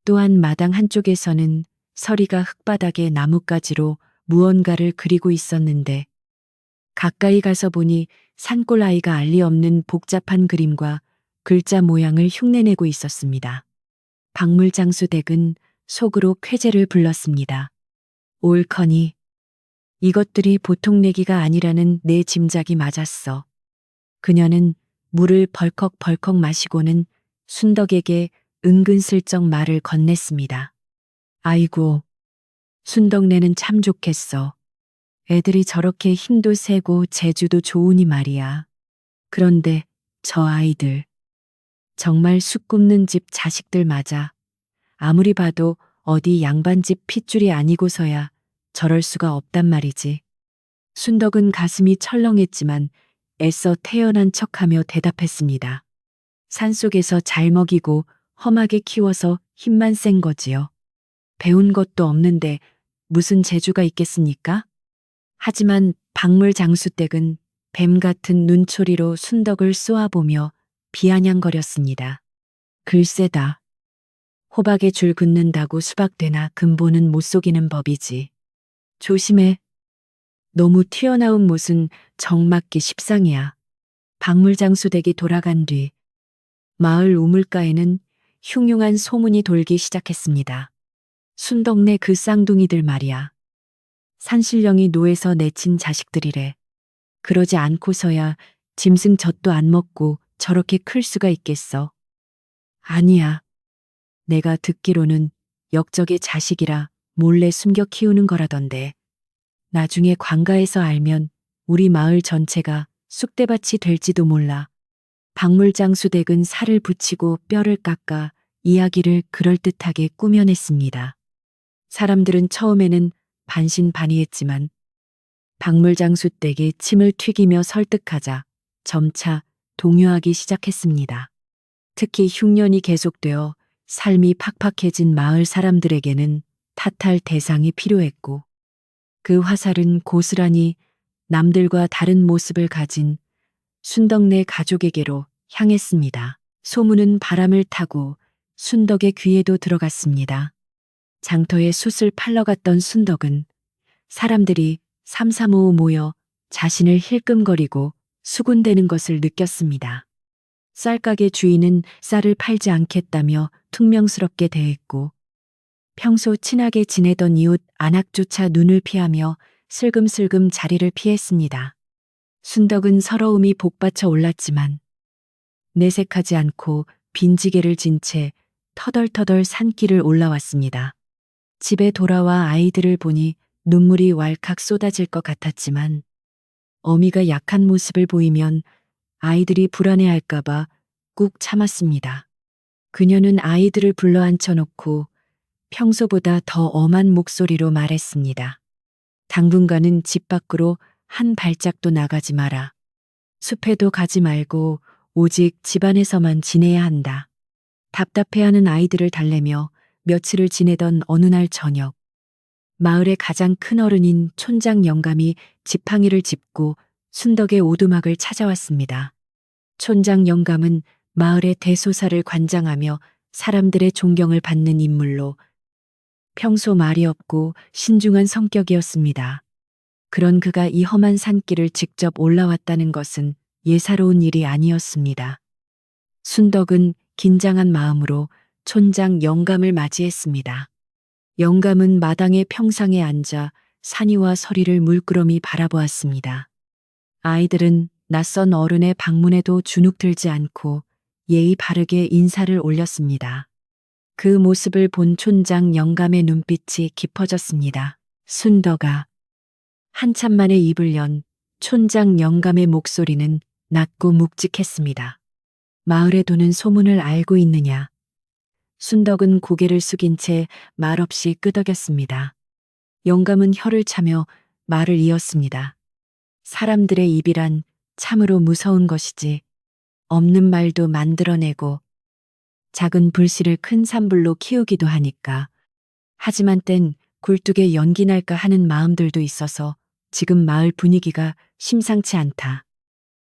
또한 마당 한쪽에서는 서리가 흙바닥에 나뭇가지로 무언가를 그리고 있었는데 가까이 가서 보니 산골 아이가 알리 없는 복잡한 그림과 글자 모양을 흉내내고 있었습니다. 박물장수 댁은 속으로 쾌재를 불렀습니다. 옳거니 이것들이 보통 내기가 아니라는 내 짐작이 맞았어. 그녀는 물을 벌컥벌컥 마시고는 순덕에게 은근슬쩍 말을 건넸습니다. 아이고, 순덕네는 참 좋겠어. 애들이 저렇게 힘도 세고 재주도 좋으니 말이야. 그런데 저 아이들. 정말 쑥 굽는 집 자식들 맞아. 아무리 봐도 어디 양반집 핏줄이 아니고서야 저럴 수가 없단 말이지. 순덕은 가슴이 철렁했지만 애써 태연한 척하며 대답했습니다. 산속에서 잘 먹이고 험하게 키워서 힘만 센 거지요. 배운 것도 없는데 무슨 재주가 있겠습니까? 하지만 박물 장수댁은 뱀 같은 눈초리로 순덕을 쏘아보며 비아냥거렸습니다. 글쎄다. 호박에 줄 긋는다고 수박되나 근본은 못 속이는 법이지. 조심해. 너무 튀어나온 못은 정맞기 십상이야. 박물장수댁이 돌아간 뒤 마을 우물가에는 흉흉한 소문이 돌기 시작했습니다. 순덕네 그 쌍둥이들 말이야. 산신령이 노에서 내친 자식들이래. 그러지 않고서야 짐승 젖도 안 먹고 저렇게 클 수가 있겠어. 아니야. 내가 듣기로는 역적의 자식이라 몰래 숨겨 키우는 거라던데. 나중에 관가에서 알면 우리 마을 전체가 쑥대밭이 될지도 몰라. 박물장수 댁은 살을 붙이고 뼈를 깎아 이야기를 그럴듯하게 꾸며냈습니다. 사람들은 처음에는 반신반의했지만 박물장수 댁에 침을 튀기며 설득하자 점차 동요하기 시작했습니다. 특히 흉년이 계속되어 삶이 팍팍해진 마을 사람들에게는 탓할 대상이 필요했고 그 화살은 고스란히 남들과 다른 모습을 가진 순덕네 가족에게로 향했습니다. 소문은 바람을 타고 순덕의 귀에도 들어갔습니다. 장터에 숯을 팔러 갔던 순덕은 사람들이 삼삼오오 모여 자신을 힐끔거리고 수군대는 것을 느꼈습니다. 쌀가게 주인은 쌀을 팔지 않겠다며 퉁명스럽게 대했고 평소 친하게 지내던 이웃 안악조차 눈을 피하며 슬금슬금 자리를 피했습니다. 순덕은 서러움이 복받쳐 올랐지만 내색하지 않고 빈지게를 진 채 터덜터덜 산길을 올라왔습니다. 집에 돌아와 아이들을 보니 눈물이 왈칵 쏟아질 것 같았지만 어미가 약한 모습을 보이면 아이들이 불안해할까봐 꾹 참았습니다. 그녀는 아이들을 불러 앉혀놓고 평소보다 더 엄한 목소리로 말했습니다. 당분간은 집 밖으로 한 발짝도 나가지 마라. 숲에도 가지 말고 오직 집안에서만 지내야 한다. 답답해하는 아이들을 달래며 며칠을 지내던 어느 날 저녁, 마을의 가장 큰 어른인 촌장 영감이 지팡이를 짚고 순덕의 오두막을 찾아왔습니다. 촌장 영감은 마을의 대소사를 관장하며 사람들의 존경을 받는 인물로 평소 말이 없고 신중한 성격이었습니다. 그런 그가 이 험한 산길을 직접 올라왔다는 것은 예사로운 일이 아니었습니다. 순덕은 긴장한 마음으로 촌장 영감을 맞이했습니다. 영감은 마당의 평상에 앉아 산이와 서리를 물끄러미 바라보았습니다. 아이들은 낯선 어른의 방문에도 주눅 들지 않고 예의 바르게 인사를 올렸습니다. 그 모습을 본 촌장 영감의 눈빛이 깊어졌습니다. 순덕아. 한참 만에 입을 연 촌장 영감의 목소리는 낮고 묵직했습니다. 마을에 도는 소문을 알고 있느냐? 순덕은 고개를 숙인 채 말없이 끄덕였습니다. 영감은 혀를 차며 말을 이었습니다. 사람들의 입이란 참으로 무서운 것이지. 없는 말도 만들어내고 작은 불씨를 큰 산불로 키우기도 하니까. 하지만 땐 굴뚝에 연기 날까 하는 마음들도 있어서 지금 마을 분위기가 심상치 않다.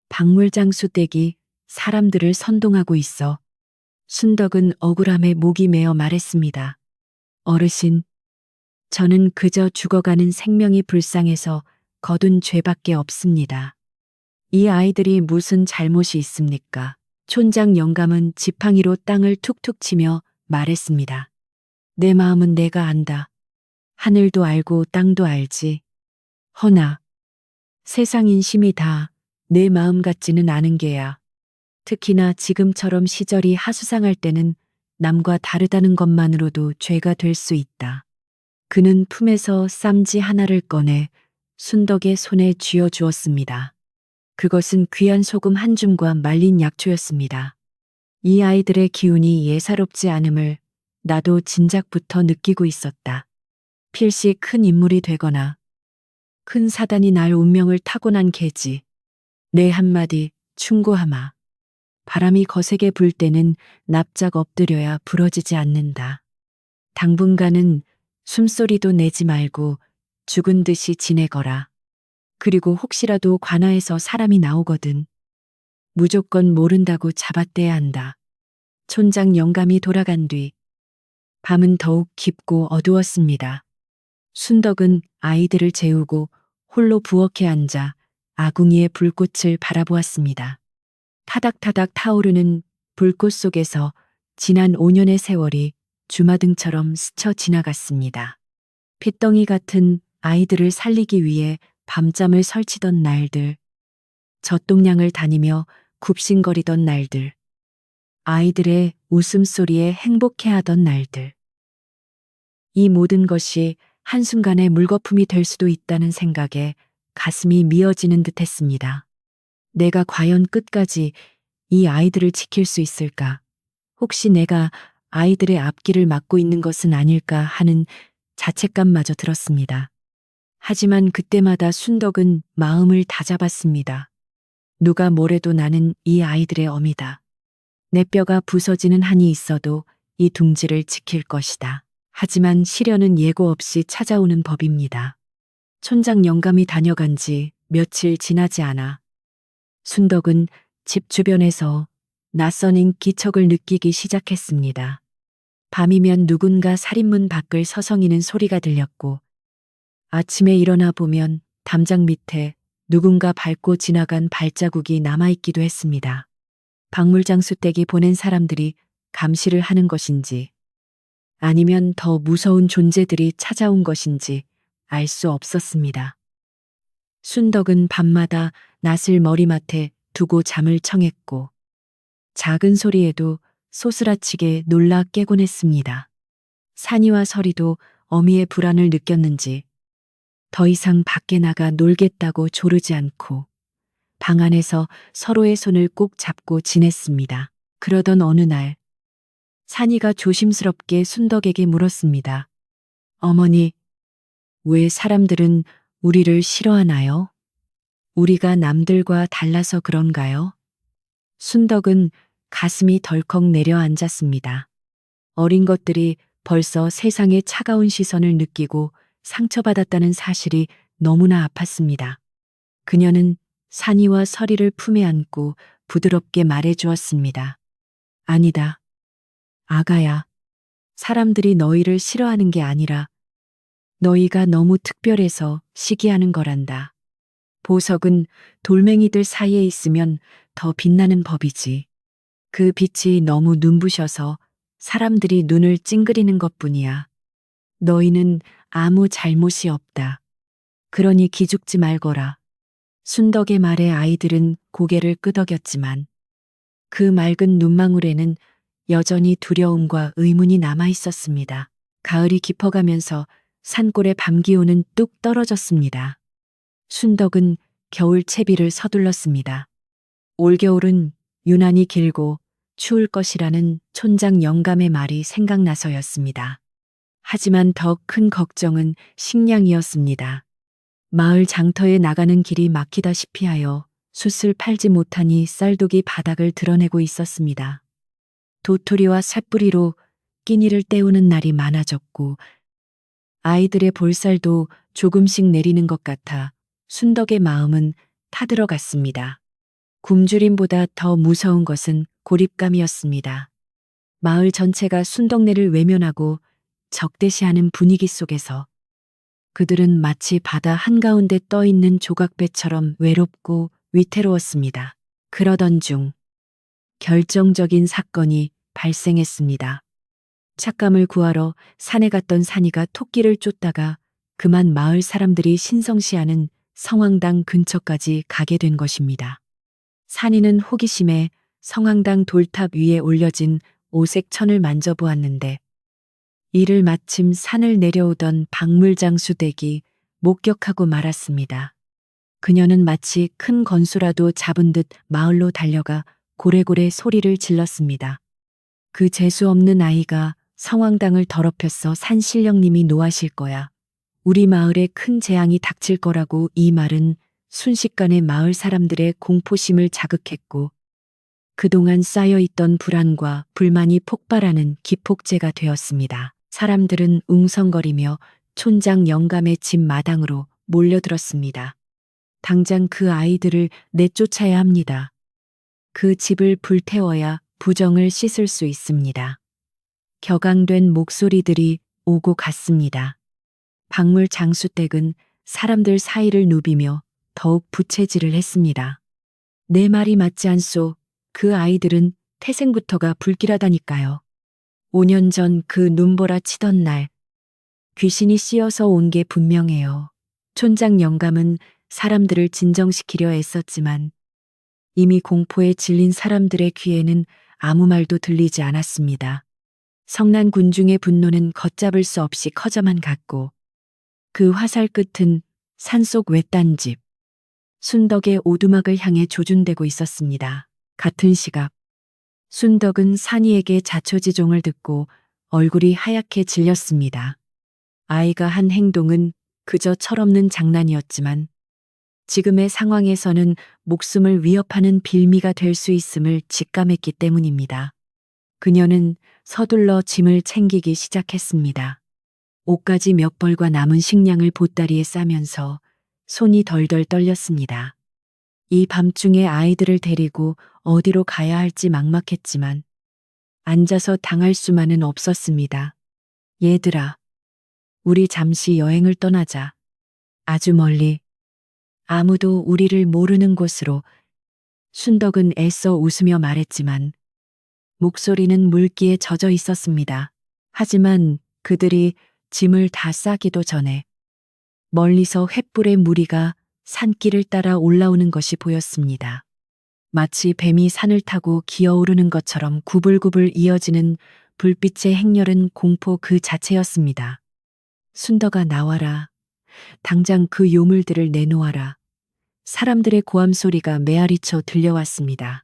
박물장수 댁이 사람들을 선동하고 있어. 순덕은 억울함에 목이 메어 말했습니다. 어르신, 저는 그저 죽어가는 생명이 불쌍해서 거둔 죄밖에 없습니다. 이 아이들이 무슨 잘못이 있습니까? 촌장 영감은 지팡이로 땅을 툭툭 치며 말했습니다. 내 마음은 내가 안다. 하늘도 알고 땅도 알지. 허나 세상 인심이 다 내 마음 같지는 않은 게야. 특히나 지금처럼 시절이 하수상할 때는 남과 다르다는 것만으로도 죄가 될 수 있다. 그는 품에서 쌈지 하나를 꺼내 순덕의 손에 쥐어 주었습니다. 그것은 귀한 소금 한 줌과 말린 약초였습니다. 이 아이들의 기운이 예사롭지 않음을 나도 진작부터 느끼고 있었다. 필시 큰 인물이 되거나 큰 사단이 날 운명을 타고난 개지. 내 한마디 충고하마. 바람이 거세게 불 때는 납작 엎드려야 부러지지 않는다. 당분간은 숨소리도 내지 말고 죽은 듯이 지내거라. 그리고 혹시라도 관아에서 사람이 나오거든 무조건 모른다고 잡아떼야 한다. 촌장 영감이 돌아간 뒤 밤은 더욱 깊고 어두웠습니다. 순덕은 아이들을 재우고 홀로 부엌에 앉아 아궁이의 불꽃을 바라보았습니다. 타닥타닥 타오르는 불꽃 속에서 지난 5년의 세월이 주마등처럼 스쳐 지나갔습니다. 핏덩이 같은 아이들을 살리기 위해 밤잠을 설치던 날들, 젖동량을 다니며 굽신거리던 날들, 아이들의 웃음소리에 행복해하던 날들. 이 모든 것이 한순간에 물거품이 될 수도 있다는 생각에 가슴이 미어지는 듯 했습니다. 내가 과연 끝까지 이 아이들을 지킬 수 있을까? 혹시 내가 아이들의 앞길을 막고 있는 것은 아닐까 하는 자책감마저 들었습니다. 하지만 그때마다 순덕은 마음을 다잡았습니다. 누가 뭐래도 나는 이 아이들의 어미다. 내 뼈가 부서지는 한이 있어도 이 둥지를 지킬 것이다. 하지만 시련은 예고 없이 찾아오는 법입니다. 촌장 영감이 다녀간 지 며칠 지나지 않아 순덕은 집 주변에서 낯선 인기척을 느끼기 시작했습니다. 밤이면 누군가 살인문 밖을 서성이는 소리가 들렸고 아침에 일어나 보면 담장 밑에 누군가 밟고 지나간 발자국이 남아있기도 했습니다. 박물장수 댁이 보낸 사람들이 감시를 하는 것인지 아니면 더 무서운 존재들이 찾아온 것인지 알 수 없었습니다. 순덕은 밤마다 낫을 머리맡에 두고 잠을 청했고 작은 소리에도 소스라치게 놀라 깨곤 했습니다. 산이와 설이도 어미의 불안을 느꼈는지 더 이상 밖에 나가 놀겠다고 조르지 않고 방 안에서 서로의 손을 꼭 잡고 지냈습니다. 그러던 어느 날 산이가 조심스럽게 순덕에게 물었습니다. 어머니, 왜 사람들은 우리를 싫어하나요? 우리가 남들과 달라서 그런가요? 순덕은 가슴이 덜컥 내려앉았습니다. 어린 것들이 벌써 세상의 차가운 시선을 느끼고 상처받았다는 사실이 너무나 아팠습니다. 그녀는 산이와 서리를 품에 안고 부드럽게 말해주었습니다. 아니다. 아가야. 사람들이 너희를 싫어하는 게 아니라 너희가 너무 특별해서 시기하는 거란다. 보석은 돌멩이들 사이에 있으면 더 빛나는 법이지. 그 빛이 너무 눈부셔서 사람들이 눈을 찡그리는 것뿐이야. 너희는 아무 잘못이 없다. 그러니 기죽지 말거라. 순덕의 말에 아이들은 고개를 끄덕였지만 그 맑은 눈망울에는 여전히 두려움과 의문이 남아 있었습니다. 가을이 깊어가면서 산골의 밤 기온은 뚝 떨어졌습니다. 순덕은 겨울 채비를 서둘렀습니다. 올겨울은 유난히 길고 추울 것이라는 촌장 영감의 말이 생각나서였습니다. 하지만 더 큰 걱정은 식량이었습니다. 마을 장터에 나가는 길이 막히다시피 하여 숯을 팔지 못하니 쌀독이 바닥을 드러내고 있었습니다. 도토리와 쇳뿌리로 끼니를 때우는 날이 많아졌고 아이들의 볼살도 조금씩 내리는 것 같아 순덕의 마음은 타들어갔습니다. 굶주림보다 더 무서운 것은 고립감이었습니다. 마을 전체가 순덕네를 외면하고 적대시하는 분위기 속에서 그들은 마치 바다 한가운데 떠 있는 조각배처럼 외롭고 위태로웠습니다. 그러던 중 결정적인 사건이 발생했습니다. 찻감을 구하러 산에 갔던 산이가 토끼를 쫓다가 그만 마을 사람들이 신성시하는 성황당 근처까지 가게 된 것입니다. 산이는 호기심에 성황당 돌탑 위에 올려진 오색 천을 만져보았는데 이를 마침 산을 내려오던 박물장수 댁이 목격하고 말았습니다. 그녀는 마치 큰 건수라도 잡은 듯 마을로 달려가 고래고래 소리를 질렀습니다. 그 재수 없는 아이가 성황당을 더럽혔어. 산신령님이 노하실 거야. 우리 마을에 큰 재앙이 닥칠 거라고. 이 말은 순식간에 마을 사람들의 공포심을 자극했고 그동안 쌓여있던 불안과 불만이 폭발하는 기폭제가 되었습니다. 사람들은 웅성거리며 촌장 영감의 집 마당으로 몰려들었습니다. 당장 그 아이들을 내쫓아야 합니다. 그 집을 불태워야 부정을 씻을 수 있습니다. 격앙된 목소리들이 오고 갔습니다. 박물 장수댁은 사람들 사이를 누비며 더욱 부채질을 했습니다. 내 말이 맞지 않소. 그 아이들은 태생부터가 불길하다니까요. 5년 전 그 눈보라 치던 날 귀신이 씌어서 온 게 분명해요. 촌장 영감은 사람들을 진정시키려 애썼지만 이미 공포에 질린 사람들의 귀에는 아무 말도 들리지 않았습니다. 성난 군중의 분노는 걷잡을 수 없이 커져만 갔고 그 화살 끝은 산속 외딴 집 순덕의 오두막을 향해 조준되고 있었습니다. 같은 시각 순덕은 산이에게 자초지종을 듣고 얼굴이 하얗게 질렸습니다. 아이가 한 행동은 그저 철없는 장난이었지만 지금의 상황에서는 목숨을 위협하는 빌미가 될 수 있음을 직감했기 때문입니다. 그녀는 서둘러 짐을 챙기기 시작했습니다. 옷가지 몇 벌과 남은 식량을 보따리에 싸면서 손이 덜덜 떨렸습니다. 이 밤중에 아이들을 데리고 어디로 가야 할지 막막했지만 앉아서 당할 수만은 없었습니다. 얘들아, 우리 잠시 여행을 떠나자. 아주 멀리, 아무도 우리를 모르는 곳으로. 순덕은 애써 웃으며 말했지만 목소리는 물기에 젖어 있었습니다. 하지만 그들이 짐을 다 싸기도 전에 멀리서 횃불의 무리가 산길을 따라 올라오는 것이 보였습니다. 마치 뱀이 산을 타고 기어오르는 것처럼 구불구불 이어지는 불빛의 행렬은 공포 그 자체였습니다. 순덕아, 나와라. 당장 그 요물들을 내놓아라. 사람들의 고함 소리가 메아리쳐 들려왔습니다.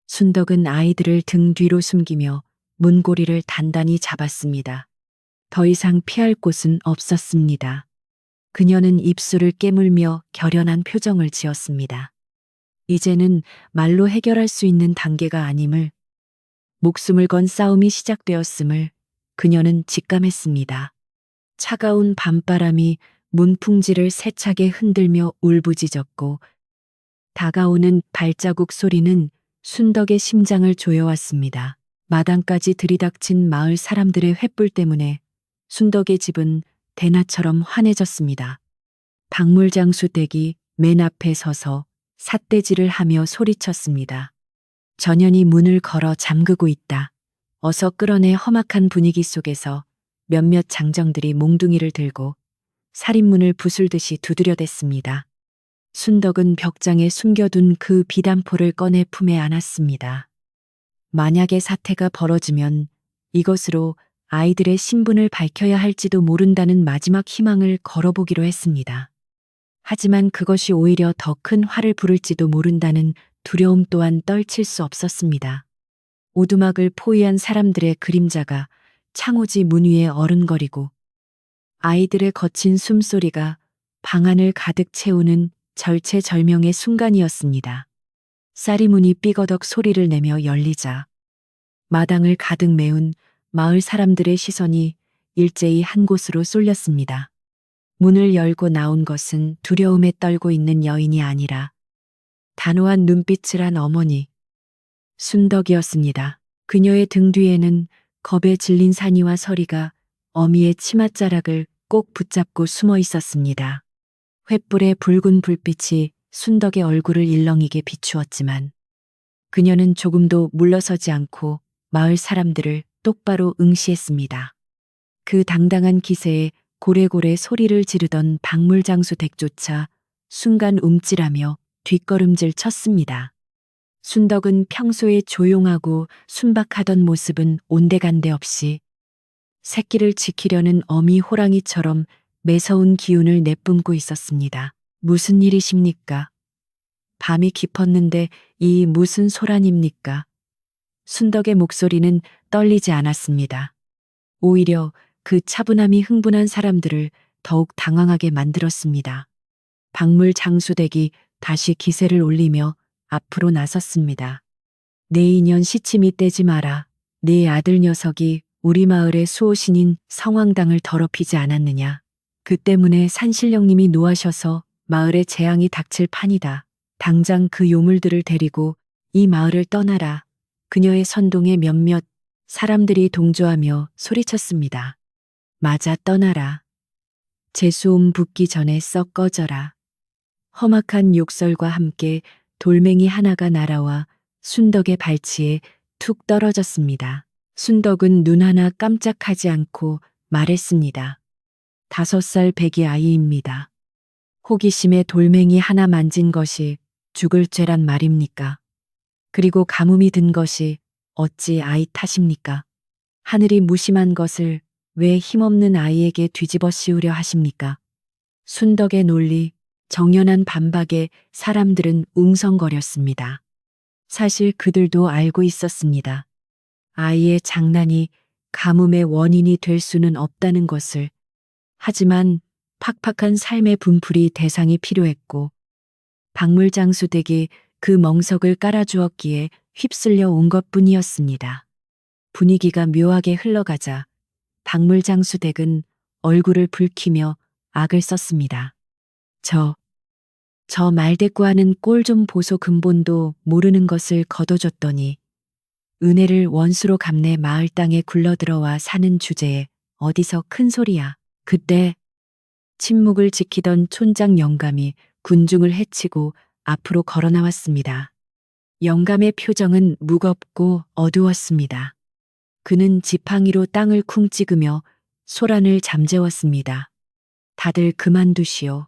순덕은 아이들을 등 뒤로 숨기며 문고리를 단단히 잡았습니다. 더 이상 피할 곳은 없었습니다. 그녀는 입술을 깨물며 결연한 표정을 지었습니다. 이제는 말로 해결할 수 있는 단계가 아님을, 목숨을 건 싸움이 시작되었음을 그녀는 직감했습니다. 차가운 밤바람이 문풍지를 세차게 흔들며 울부짖었고 다가오는 발자국 소리는 순덕의 심장을 조여왔습니다. 마당까지 들이닥친 마을 사람들의 횃불 때문에 순덕의 집은 대낮처럼 환해졌습니다. 박물장수 댁이 맨 앞에 서서 삿대질을 하며 소리쳤습니다. 전현이 문을 걸어 잠그고 있다. 어서 끌어내. 험악한 분위기 속에서 몇몇 장정들이 몽둥이를 들고 살인문을 부술듯이 두드려댔습니다. 순덕은 벽장에 숨겨둔 그 비단포를 꺼내 품에 안았습니다. 만약에 사태가 벌어지면 이것으로 아이들의 신분을 밝혀야 할지도 모른다는 마지막 희망을 걸어보기로 했습니다. 하지만 그것이 오히려 더 큰 화를 부를지도 모른다는 두려움 또한 떨칠 수 없었습니다. 오두막을 포위한 사람들의 그림자가 창호지 문 위에 어른거리고 아이들의 거친 숨소리가 방안을 가득 채우는 절체절명의 순간이었습니다. 쌀이문이 삐거덕 소리를 내며 열리자 마당을 가득 메운 마을 사람들의 시선이 일제히 한 곳으로 쏠렸습니다. 문을 열고 나온 것은 두려움에 떨고 있는 여인이 아니라 단호한 눈빛을 한 어머니. 순덕이었습니다. 그녀의 등 뒤에는 겁에 질린 산이와 서리가 어미의 치맛자락을 꼭 붙잡고 숨어 있었습니다. 횃불의 붉은 불빛이 순덕의 얼굴을 일렁이게 비추었지만 그녀는 조금도 물러서지 않고 마을 사람들을 똑바로 응시했습니다. 그 당당한 기세에 고래고래 소리를 지르던 박물장수 댁조차 순간 움찔하며 뒷걸음질 쳤습니다. 순덕은 평소에 조용하고 순박하던 모습은 온데간데 없이 새끼를 지키려는 어미 호랑이처럼 매서운 기운을 내뿜고 있었습니다. 무슨 일이십니까? 밤이 깊었는데 이 무슨 소란입니까? 순덕의 목소리는 떨리지 않았습니다. 오히려 그 차분함이 흥분한 사람들을 더욱 당황하게 만들었습니다. 박물 장수댁이 다시 기세를 올리며 앞으로 나섰습니다. 내 인연 시침이 떼지 마라. 네 아들 녀석이 우리 마을의 수호신인 성황당을 더럽히지 않았느냐. 그 때문에 산신령님이 노하셔서 마을에 재앙이 닥칠 판이다. 당장 그 요물들을 데리고 이 마을을 떠나라. 그녀의 선동에 몇몇 사람들이 동조하며 소리쳤습니다. 맞아, 떠나라. 재수옴 붙기 전에 썩 꺼져라. 험악한 욕설과 함께 돌멩이 하나가 날아와 순덕의 발치에 툭 떨어졌습니다. 순덕은 눈 하나 깜짝하지 않고 말했습니다. 5살 배기 아이입니다. 호기심에 돌멩이 하나 만진 것이 죽을 죄란 말입니까? 그리고 가뭄이 든 것이 어찌 아이 탓입니까? 하늘이 무심한 것을 왜 힘없는 아이에게 뒤집어 씌우려 하십니까? 순덕의 논리, 정연한 반박에 사람들은 웅성거렸습니다. 사실 그들도 알고 있었습니다. 아이의 장난이 가뭄의 원인이 될 수는 없다는 것을. 하지만 팍팍한 삶의 분풀이 대상이 필요했고 박물장수 댁이 그 멍석을 깔아주었기에 휩쓸려 온 것뿐이었습니다. 분위기가 묘하게 흘러가자 박물장수 댁은 얼굴을 붉히며 악을 썼습니다. 저 말대꾸하는 꼴 좀 보소. 근본도 모르는 것을 거둬줬더니 은혜를 원수로 갚네. 마을 땅에 굴러들어와 사는 주제에 어디서 큰 소리야. 그때 침묵을 지키던 촌장 영감이 군중을 해치고 앞으로 걸어 나왔습니다. 영감의 표정은 무겁고 어두웠습니다. 그는 지팡이로 땅을 쿵 찍으며 소란을 잠재웠습니다. 다들 그만두시오.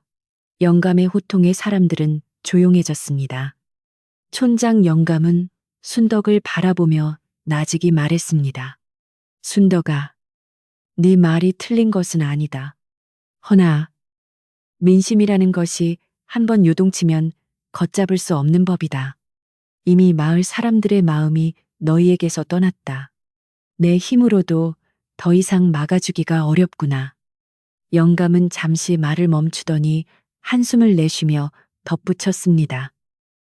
영감의 호통에 사람들은 조용해졌습니다. 촌장 영감은 순덕을 바라보며 나직이 말했습니다. 순덕아, 네 말이 틀린 것은 아니다. 허나 민심이라는 것이 한번 요동치면 걷잡을 수 없는 법이다. 이미 마을 사람들의 마음이 너희에게서 떠났다. 내 힘으로도 더 이상 막아주기가 어렵구나. 영감은 잠시 말을 멈추더니 한숨을 내쉬며 덧붙였습니다.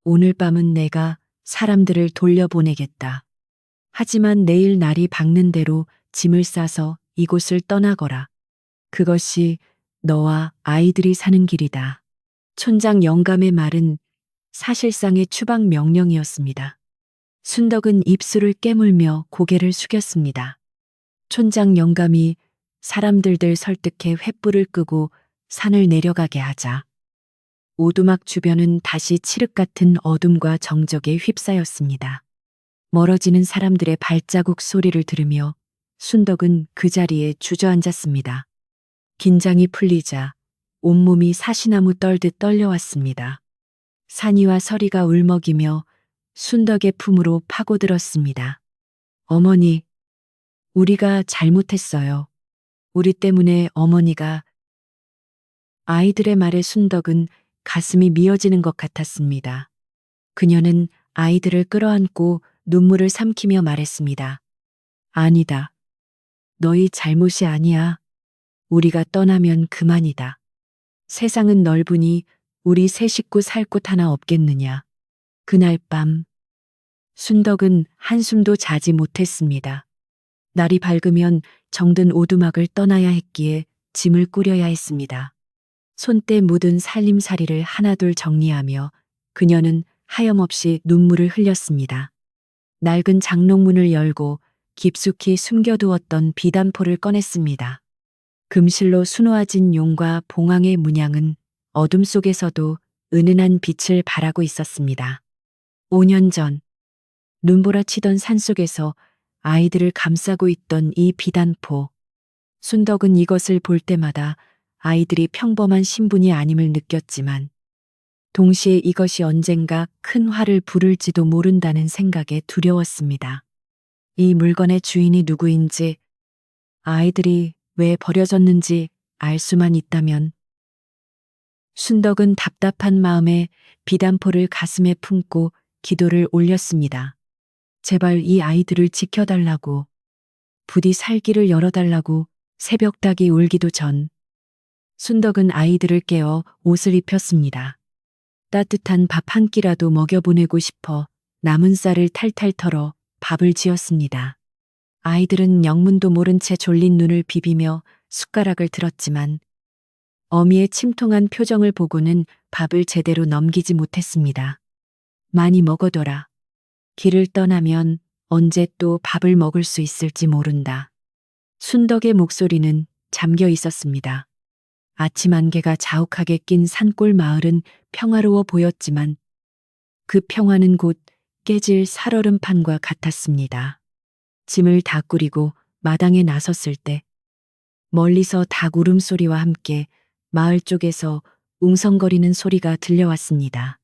오늘 밤은 내가 사람들을 돌려보내겠다. 하지만 내일 날이 밝는 대로 짐을 싸서 이곳을 떠나거라. 그것이 너와 아이들이 사는 길이다. 촌장 영감의 말은 사실상의 추방 명령이었습니다. 순덕은 입술을 깨물며 고개를 숙였습니다. 촌장 영감이 사람들을 설득해 횃불을 끄고 산을 내려가게 하자 오두막 주변은 다시 칠흑 같은 어둠과 정적에 휩싸였습니다. 멀어지는 사람들의 발자국 소리를 들으며 순덕은 그 자리에 주저앉았습니다. 긴장이 풀리자 온몸이 사시나무 떨듯 떨려왔습니다. 산이와 서리가 울먹이며 순덕의 품으로 파고들었습니다. 어머니, 우리가 잘못했어요. 우리 때문에 어머니가. 아이들의 말에 순덕은 가슴이 미어지는 것 같았습니다. 그녀는 아이들을 끌어안고 눈물을 삼키며 말했습니다. 아니다. 너희 잘못이 아니야. 우리가 떠나면 그만이다. 세상은 넓으니 우리 세 식구 살 곳 하나 없겠느냐. 그날 밤 순덕은 한숨도 자지 못했습니다. 날이 밝으면 정든 오두막을 떠나야 했기에 짐을 꾸려야 했습니다. 손때 묻은 살림살이를 하나둘 정리하며 그녀는 하염없이 눈물을 흘렸습니다. 낡은 장롱문을 열고 깊숙이 숨겨두었던 비단포를 꺼냈습니다. 금실로 수놓아진 용과 봉황의 문양은 어둠 속에서도 은은한 빛을 발하고 있었습니다. 5년 전 눈보라치던 산속에서 아이들을 감싸고 있던 이 비단포. 순덕은 이것을 볼 때마다 아이들이 평범한 신분이 아님을 느꼈지만 동시에 이것이 언젠가 큰 화를 부를지도 모른다는 생각에 두려웠습니다. 이 물건의 주인이 누구인지, 아이들이 왜 버려졌는지 알 수만 있다면. 순덕은 답답한 마음에 비단포를 가슴에 품고 기도를 올렸습니다. 제발 이 아이들을 지켜달라고, 부디 살기를 열어달라고. 새벽닭이 울기도 전 순덕은 아이들을 깨워 옷을 입혔습니다. 따뜻한 밥 한 끼라도 먹여보내고 싶어 남은 쌀을 탈탈 털어 밥을 지었습니다. 아이들은 영문도 모른 채 졸린 눈을 비비며 숟가락을 들었지만 어미의 침통한 표정을 보고는 밥을 제대로 넘기지 못했습니다. 많이 먹어둬라. 길을 떠나면 언제 또 밥을 먹을 수 있을지 모른다. 순덕의 목소리는 잠겨 있었습니다. 아침 안개가 자욱하게 낀 산골 마을은 평화로워 보였지만 그 평화는 곧 깨질 살얼음판과 같았습니다. 짐을 다 꾸리고 마당에 나섰을 때 멀리서 닭 울음소리와 함께 마을 쪽에서 웅성거리는 소리가 들려왔습니다.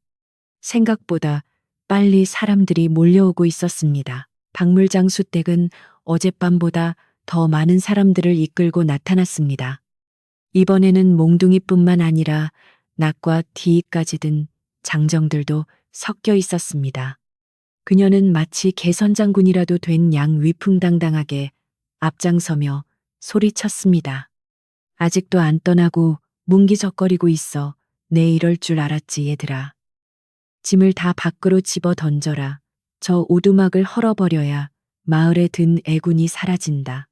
생각보다 빨리 사람들이 몰려오고 있었습니다. 박물장수 댁은 어젯밤보다 더 많은 사람들을 이끌고 나타났습니다. 이번에는 몽둥이뿐만 아니라 낙과 디까지 든 장정들도 섞여 있었습니다. 그녀는 마치 개선장군이라도 된 양 위풍당당하게 앞장서며 소리쳤습니다. 아직도 안 떠나고 뭉기적거리고 있어. 내 이럴 줄 알았지 얘들아. 짐을 다 밖으로 집어 던져라. 저 오두막을 헐어버려야 마을에 든 애군이 사라진다.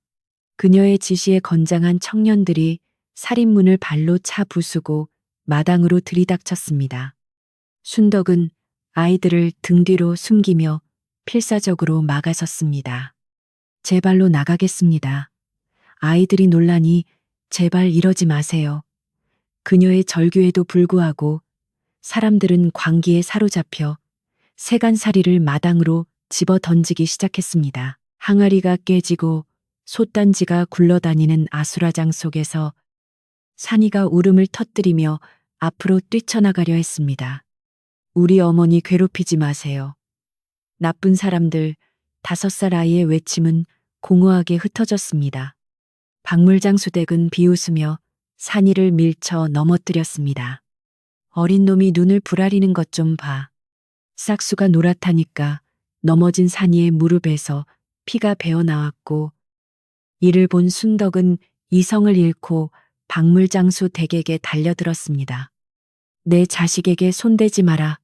그녀의 지시에 건장한 청년들이 살인문을 발로 차 부수고 마당으로 들이닥쳤습니다. 순덕은 아이들을 등 뒤로 숨기며 필사적으로 막아섰습니다. 제 발로 나가겠습니다. 아이들이 놀라니 제발 이러지 마세요. 그녀의 절규에도 불구하고 사람들은 광기에 사로잡혀 세간살이를 마당으로 집어 던지기 시작했습니다. 항아리가 깨지고 솥단지가 굴러다니는 아수라장 속에서 산이가 울음을 터뜨리며 앞으로 뛰쳐나가려 했습니다. 우리 어머니 괴롭히지 마세요. 나쁜 사람들. 5살 아이의 외침은 공허하게 흩어졌습니다. 박물장수댁은 비웃으며 산이를 밀쳐 넘어뜨렸습니다. 어린 놈이 눈을 부라리는 것 좀 봐. 싹수가 노랗다니까. 넘어진 산이의 무릎에서 피가 배어나왔고 이를 본 순덕은 이성을 잃고 박물장수 댁에게 달려들었습니다. 내 자식에게 손대지 마라.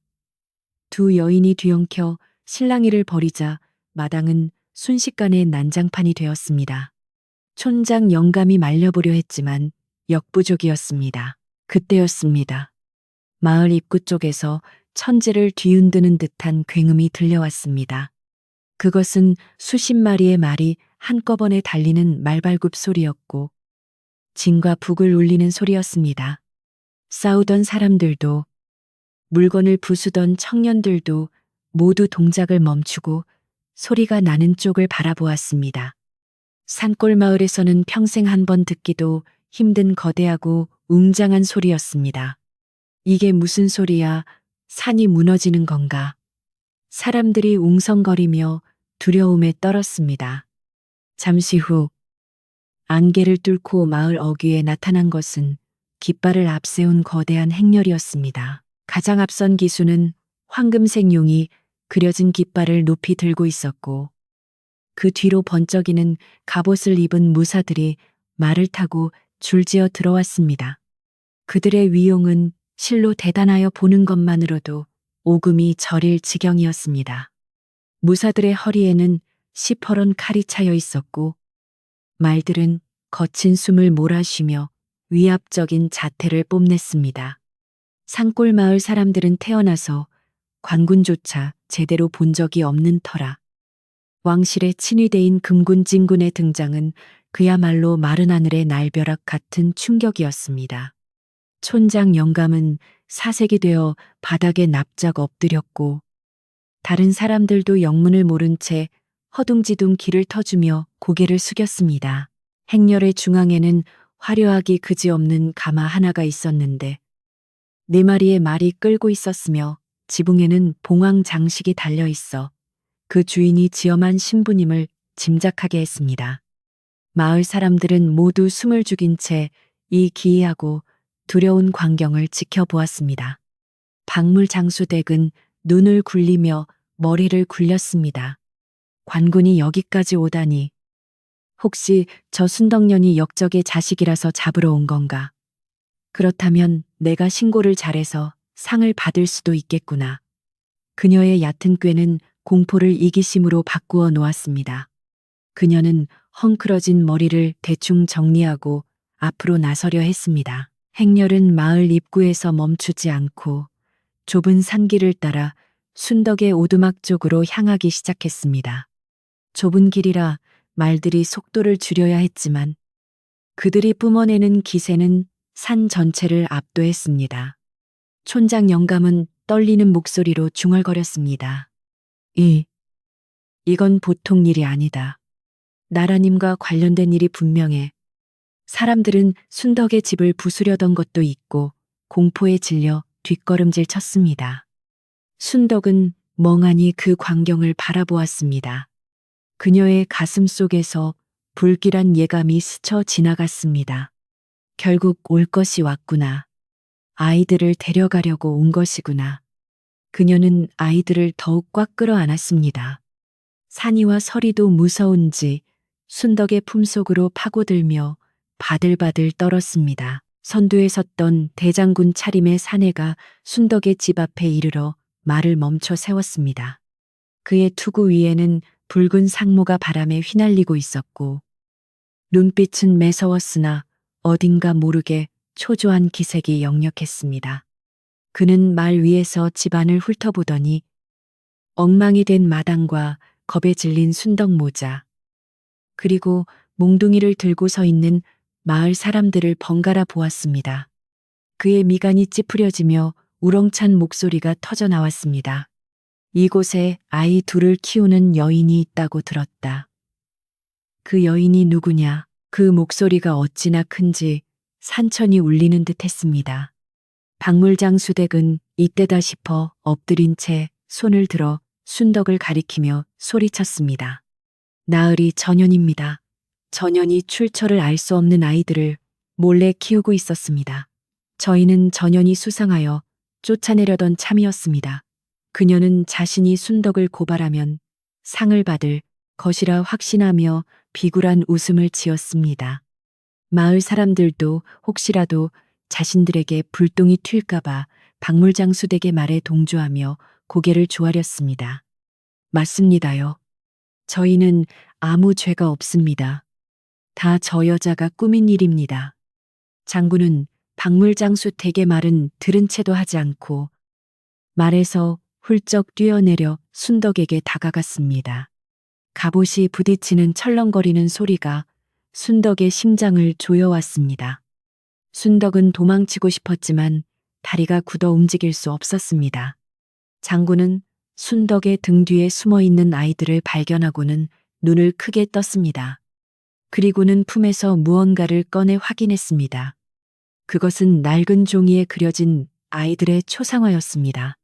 두 여인이 뒤엉켜 실랑이를 벌이자 마당은 순식간에 난장판이 되었습니다. 촌장 영감이 말려보려 했지만 역부족이었습니다. 그때였습니다. 마을 입구 쪽에서 천지를 뒤흔드는 듯한 굉음이 들려왔습니다. 그것은 수십 마리의 말이 한꺼번에 달리는 말발굽 소리였고 진과 북을 울리는 소리였습니다. 싸우던 사람들도 물건을 부수던 청년들도 모두 동작을 멈추고 소리가 나는 쪽을 바라보았습니다. 산골 마을에서는 평생 한 번 듣기도 힘든 거대하고 웅장한 소리였습니다. 이게 무슨 소리야? 산이 무너지는 건가? 사람들이 웅성거리며 두려움에 떨었습니다. 잠시 후 안개를 뚫고 마을 어귀에 나타난 것은 깃발을 앞세운 거대한 행렬이었습니다. 가장 앞선 기수는 황금색 용이 그려진 깃발을 높이 들고 있었고 그 뒤로 번쩍이는 갑옷을 입은 무사들이 말을 타고 줄지어 들어왔습니다. 그들의 위용은 실로 대단하여 보는 것만으로도 오금이 저릴 지경이었습니다. 무사들의 허리에는 시퍼런 칼이 차여 있었고 말들은 거친 숨을 몰아쉬며 위압적인 자태를 뽐냈습니다. 산골 마을 사람들은 태어나서 관군조차 제대로 본 적이 없는 터라. 왕실의 친위대인 금군 진군의 등장은 그야말로 마른 하늘의 날벼락 같은 충격이었습니다. 촌장 영감은 사색이 되어 바닥에 납작 엎드렸고 다른 사람들도 영문을 모른 채 허둥지둥 귀를 터주며 고개를 숙였습니다. 행렬의 중앙에는 화려하기 그지없는 가마 하나가 있었는데 4마리의 말이 끌고 있었으며 지붕에는 봉황 장식이 달려 있어 그 주인이 지엄한 신부님을 짐작하게 했습니다. 마을 사람들은 모두 숨을 죽인 채 이 기이하고 두려운 광경을 지켜보았습니다. 박물 장수댁은 눈을 굴리며 머리를 굴렸습니다. 관군이 여기까지 오다니. 혹시 저 순덕년이 역적의 자식이라서 잡으러 온 건가? 그렇다면 내가 신고를 잘해서 상을 받을 수도 있겠구나. 그녀의 얕은 꾀는 공포를 이기심으로 바꾸어 놓았습니다. 그녀는 헝클어진 머리를 대충 정리하고 앞으로 나서려 했습니다. 행렬은 마을 입구에서 멈추지 않고 좁은 산길을 따라 순덕의 오두막 쪽으로 향하기 시작했습니다. 좁은 길이라 말들이 속도를 줄여야 했지만 그들이 뿜어내는 기세는 산 전체를 압도했습니다. 촌장 영감은 떨리는 목소리로 중얼거렸습니다. 이건 보통 일이 아니다. 나라님과 관련된 일이 분명해. 사람들은 순덕의 집을 부수려던 것도 있고 공포에 질려 뒷걸음질 쳤습니다. 순덕은 멍하니 그 광경을 바라보았습니다. 그녀의 가슴 속에서 불길한 예감이 스쳐 지나갔습니다. 결국 올 것이 왔구나. 아이들을 데려가려고 온 것이구나. 그녀는 아이들을 더욱 꽉 끌어안았습니다. 산이와 서리도 무서운지 순덕의 품속으로 파고들며 바들바들 떨었습니다. 선두에 섰던 대장군 차림의 사내가 순덕의 집 앞에 이르러 말을 멈춰 세웠습니다. 그의 투구 위에는 붉은 상모가 바람에 휘날리고 있었고 눈빛은 매서웠으나 어딘가 모르게 초조한 기색이 역력했습니다. 그는 말 위에서 집안을 훑어보더니 엉망이 된 마당과 겁에 질린 순덕 모자, 그리고 몽둥이를 들고 서 있는 마을 사람들을 번갈아 보았습니다. 그의 미간이 찌푸려지며 우렁찬 목소리가 터져 나왔습니다. 이곳에 아이 둘을 키우는 여인이 있다고 들었다. 그 여인이 누구냐? 그 목소리가 어찌나 큰지 산천이 울리는 듯 했습니다. 박물장수댁은 이때다 싶어 엎드린 채 손을 들어 순덕을 가리키며 소리쳤습니다. 나으리 전현입니다. 전현이 출처를 알 수 없는 아이들을 몰래 키우고 있었습니다. 저희는 전현이 수상하여 쫓아내려던 참이었습니다. 그녀는 자신이 순덕을 고발하면 상을 받을 것이라 확신하며 비굴한 웃음을 지었습니다. 마을 사람들도 혹시라도 자신들에게 불똥이 튈까봐 박물장수댁의 말에 동조하며 고개를 조아렸습니다. 맞습니다요. 저희는 아무 죄가 없습니다. 다 저 여자가 꾸민 일입니다. 장군은 박물장수 댁의 말은 들은 채도 하지 않고 말에서 훌쩍 뛰어내려 순덕에게 다가갔습니다. 갑옷이 부딪히는 철렁거리는 소리가 순덕의 심장을 조여왔습니다. 순덕은 도망치고 싶었지만 다리가 굳어 움직일 수 없었습니다. 장군은 순덕의 등 뒤에 숨어 있는 아이들을 발견하고는 눈을 크게 떴습니다. 그리고는 품에서 무언가를 꺼내 확인했습니다. 그것은 낡은 종이에 그려진 아이들의 초상화였습니다.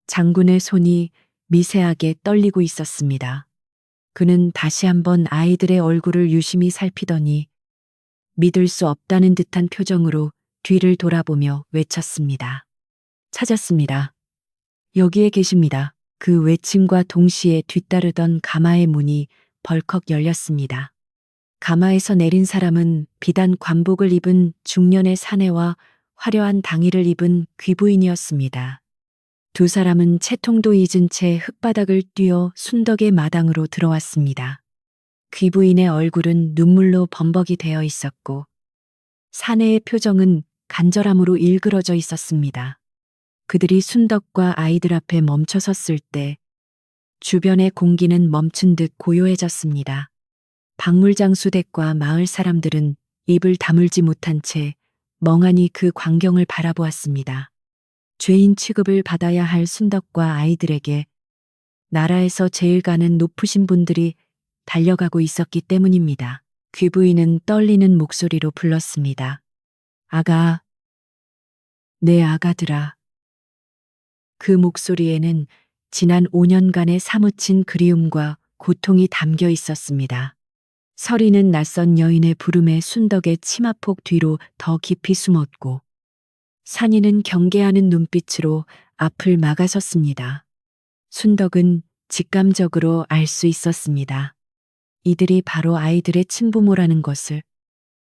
장군의 손이 미세하게 떨리고 있었습니다. 그는 다시 한번 아이들의 얼굴을 유심히 살피더니 믿을 수 없다는 듯한 표정으로 뒤를 돌아보며 외쳤습니다. 찾았습니다. 여기에 계십니다. 그 외침과 동시에 뒤따르던 가마의 문이 벌컥 열렸습니다. 가마에서 내린 사람은 비단 관복을 입은 중년의 사내와 화려한 당의를 입은 귀부인이었습니다. 두 사람은 채통도 잊은 채 흙바닥을 뛰어 순덕의 마당으로 들어왔습니다. 귀부인의 얼굴은 눈물로 범벅이 되어 있었고 사내의 표정은 간절함으로 일그러져 있었습니다. 그들이 순덕과 아이들 앞에 멈춰 섰을 때 주변의 공기는 멈춘 듯 고요해졌습니다. 박물장수댁과 마을 사람들은 입을 다물지 못한 채 멍하니 그 광경을 바라보았습니다. 죄인 취급을 받아야 할 순덕과 아이들에게 나라에서 제일 가는 높으신 분들이 달려가고 있었기 때문입니다. 귀부인은 떨리는 목소리로 불렀습니다. 아가, 내 아가들아. 그 목소리에는 지난 5년간의 사무친 그리움과 고통이 담겨 있었습니다. 서리는 낯선 여인의 부름에 순덕의 치마폭 뒤로 더 깊이 숨었고 산이는 경계하는 눈빛으로 앞을 막아섰습니다. 순덕은 직감적으로 알 수 있었습니다. 이들이 바로 아이들의 친부모라는 것을.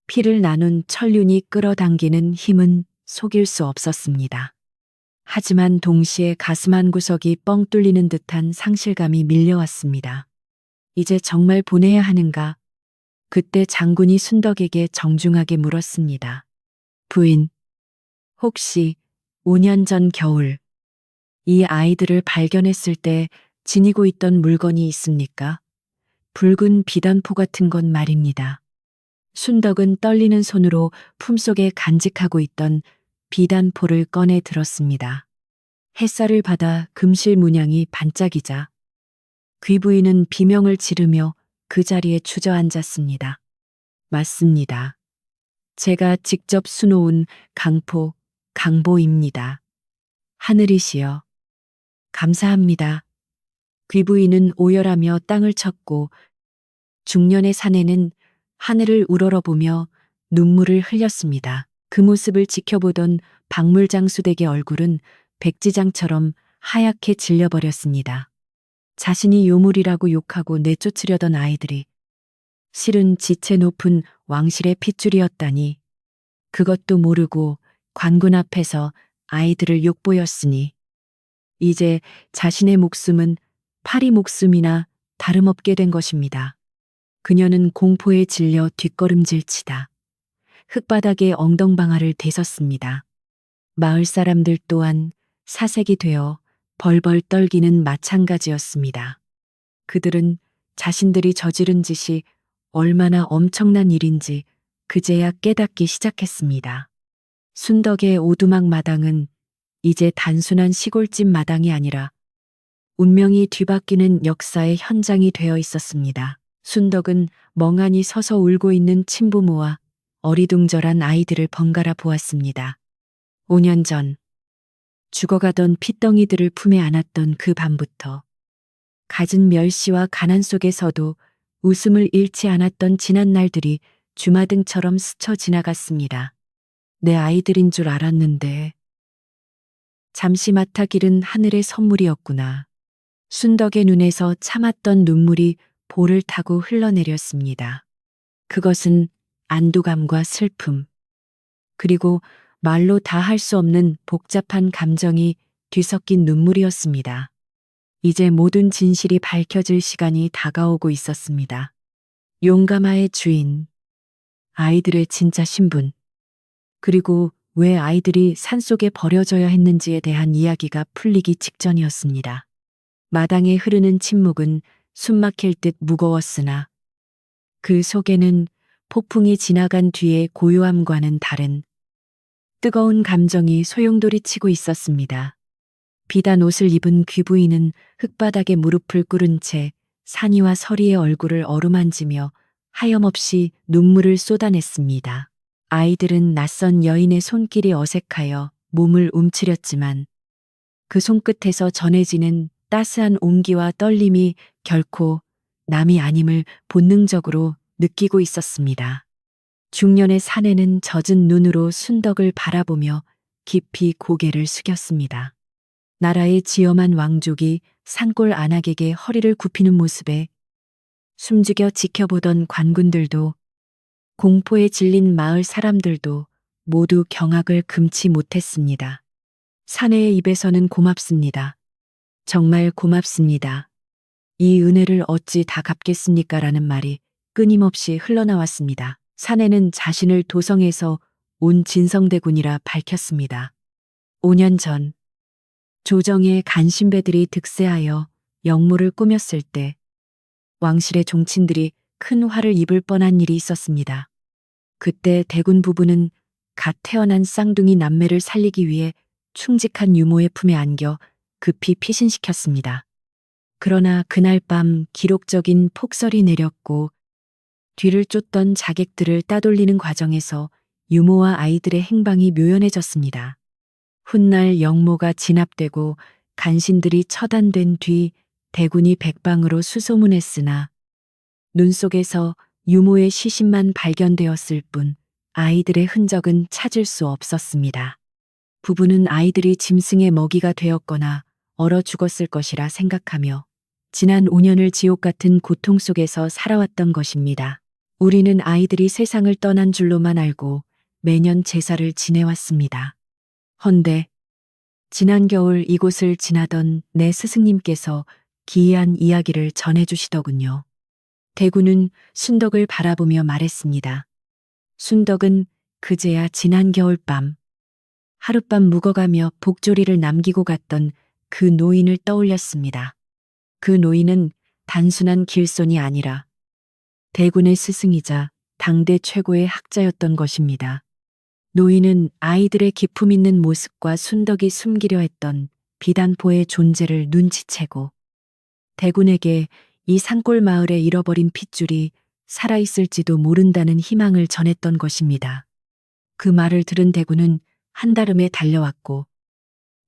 피를 나눈 천륜이 끌어당기는 힘은 속일 수 없었습니다. 하지만 동시에 가슴 한 구석이 뻥 뚫리는 듯한 상실감이 밀려왔습니다. 이제 정말 보내야 하는가? 그때 장군이 순덕에게 정중하게 물었습니다. 부인, 혹시 5년 전 겨울 이 아이들을 발견했을 때 지니고 있던 물건이 있습니까? 붉은 비단포 같은 건 말입니다. 순덕은 떨리는 손으로 품속에 간직하고 있던 비단포를 꺼내 들었습니다. 햇살을 받아 금실 문양이 반짝이자 귀부인은 비명을 지르며 그 자리에 주저앉았습니다. 맞습니다. 제가 직접 수놓은 강보입니다. 하늘이시여. 감사합니다. 귀부인은 오열하며 땅을 쳤고 중년의 사내는 하늘을 우러러보며 눈물을 흘렸습니다. 그 모습을 지켜보던 박물장수댁의 얼굴은 백지장처럼 하얗게 질려버렸습니다. 자신이 요물이라고 욕하고 내쫓으려던 아이들이 실은 지체 높은 왕실의 핏줄이었다니. 그것도 모르고 관군 앞에서 아이들을 욕보였으니 이제 자신의 목숨은 파리 목숨이나 다름없게 된 것입니다. 그녀는 공포에 질려 뒷걸음질치다 흙바닥에 엉덩방아를 대섰습니다. 마을 사람들 또한 사색이 되어 벌벌 떨기는 마찬가지였습니다. 그들은 자신들이 저지른 짓이 얼마나 엄청난 일인지 그제야 깨닫기 시작했습니다. 순덕의 오두막 마당은 이제 단순한 시골집 마당이 아니라 운명이 뒤바뀌는 역사의 현장이 되어 있었습니다. 순덕은 멍하니 서서 울고 있는 친부모와 어리둥절한 아이들을 번갈아 보았습니다. 5년 전 죽어가던 핏덩이들을 품에 안았던 그 밤부터 갖은 멸시와 가난 속에서도 웃음을 잃지 않았던 지난 날들이 주마등처럼 스쳐 지나갔습니다. 내 아이들인 줄 알았는데 잠시 맡아기른 하늘의 선물이었구나. 순덕의 눈에서 참았던 눈물이 볼을 타고 흘러내렸습니다. 그것은 안도감과 슬픔, 그리고 말로 다 할 수 없는 복잡한 감정이 뒤섞인 눈물이었습니다. 이제 모든 진실이 밝혀질 시간이 다가오고 있었습니다. 용가마의 주인, 아이들의 진짜 신분, 그리고 왜 아이들이 산속에 버려져야 했는지에 대한 이야기가 풀리기 직전이었습니다. 마당에 흐르는 침묵은 숨막힐 듯 무거웠으나 그 속에는 폭풍이 지나간 뒤의 고요함과는 다른 뜨거운 감정이 소용돌이치고 있었습니다. 비단 옷을 입은 귀부인은 흙바닥에 무릎을 꿇은 채 산이와 서리의 얼굴을 어루만지며 하염없이 눈물을 쏟아냈습니다. 아이들은 낯선 여인의 손길이 어색하여 몸을 움츠렸지만 그 손끝에서 전해지는 따스한 온기와 떨림이 결코 남이 아님을 본능적으로 느끼고 있었습니다. 중년의 사내는 젖은 눈으로 순덕을 바라보며 깊이 고개를 숙였습니다. 나라의 지엄한 왕족이 산골 안악에게 허리를 굽히는 모습에 숨죽여 지켜보던 관군들도 공포에 질린 마을 사람들도 모두 경악을 금치 못했습니다. 사내의 입에서는 고맙습니다. 정말 고맙습니다. 이 은혜를 어찌 다 갚겠습니까? 라는 말이 끊임없이 흘러나왔습니다. 사내는 자신을 도성에서 온 진성대군이라 밝혔습니다. 5년 전 조정의 간신배들이 득세하여 영모를 꾸몄을 때 왕실의 종친들이 큰 화를 입을 뻔한 일이 있었습니다. 그때 대군 부부는 갓 태어난 쌍둥이 남매를 살리기 위해 충직한 유모의 품에 안겨 급히 피신시켰습니다. 그러나 그날 밤 기록적인 폭설이 내렸고 뒤를 쫓던 자객들을 따돌리는 과정에서 유모와 아이들의 행방이 묘연해졌습니다. 훗날 영모가 진압되고 간신들이 처단된 뒤 대군이 백방으로 수소문했으나 눈 속에서 유모의 시신만 발견되었을 뿐 아이들의 흔적은 찾을 수 없었습니다. 부부는 아이들이 짐승의 먹이가 되었거나 얼어 죽었을 것이라 생각하며 지난 5년을 지옥 같은 고통 속에서 살아왔던 것입니다. 우리는 아이들이 세상을 떠난 줄로만 알고 매년 제사를 지내왔습니다. 헌데 지난 겨울 이곳을 지나던 내 스승님께서 기이한 이야기를 전해주시더군요. 대군은 순덕을 바라보며 말했습니다. 순덕은 그제야 지난 겨울밤 하룻밤 묵어가며 복조리를 남기고 갔던 그 노인을 떠올렸습니다. 그 노인은 단순한 길손이 아니라 대군의 스승이자 당대 최고의 학자였던 것입니다. 노인은 아이들의 기품 있는 모습과 순덕이 숨기려 했던 비단포의 존재를 눈치채고 대군에게 이 산골 마을에 잃어버린 핏줄이 살아있을지도 모른다는 희망을 전했던 것입니다. 그 말을 들은 대군은 한달음에 달려왔고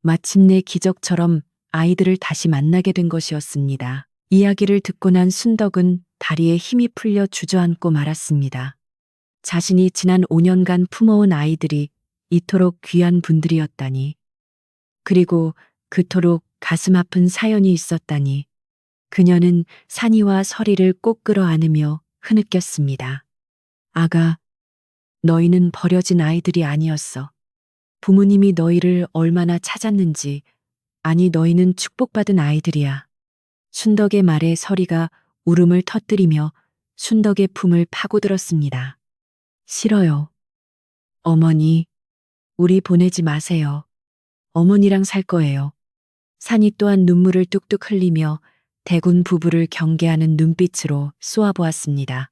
마침내 기적처럼 아이들을 다시 만나게 된 것이었습니다. 이야기를 듣고 난 순덕은 다리에 힘이 풀려 주저앉고 말았습니다. 자신이 지난 5년간 품어온 아이들이 이토록 귀한 분들이었다니. 그리고 그토록 가슴 아픈 사연이 있었다니. 그녀는 산이와 서리를 꼭 끌어안으며 흐느꼈습니다. 아가, 너희는 버려진 아이들이 아니었어. 부모님이 너희를 얼마나 찾았는지, 아니 너희는 축복받은 아이들이야. 순덕의 말에 서리가 울음을 터뜨리며 순덕의 품을 파고들었습니다. 싫어요. 어머니, 우리 보내지 마세요. 어머니랑 살 거예요. 산이 또한 눈물을 뚝뚝 흘리며 대군 부부를 경계하는 눈빛으로 쏘아보았습니다.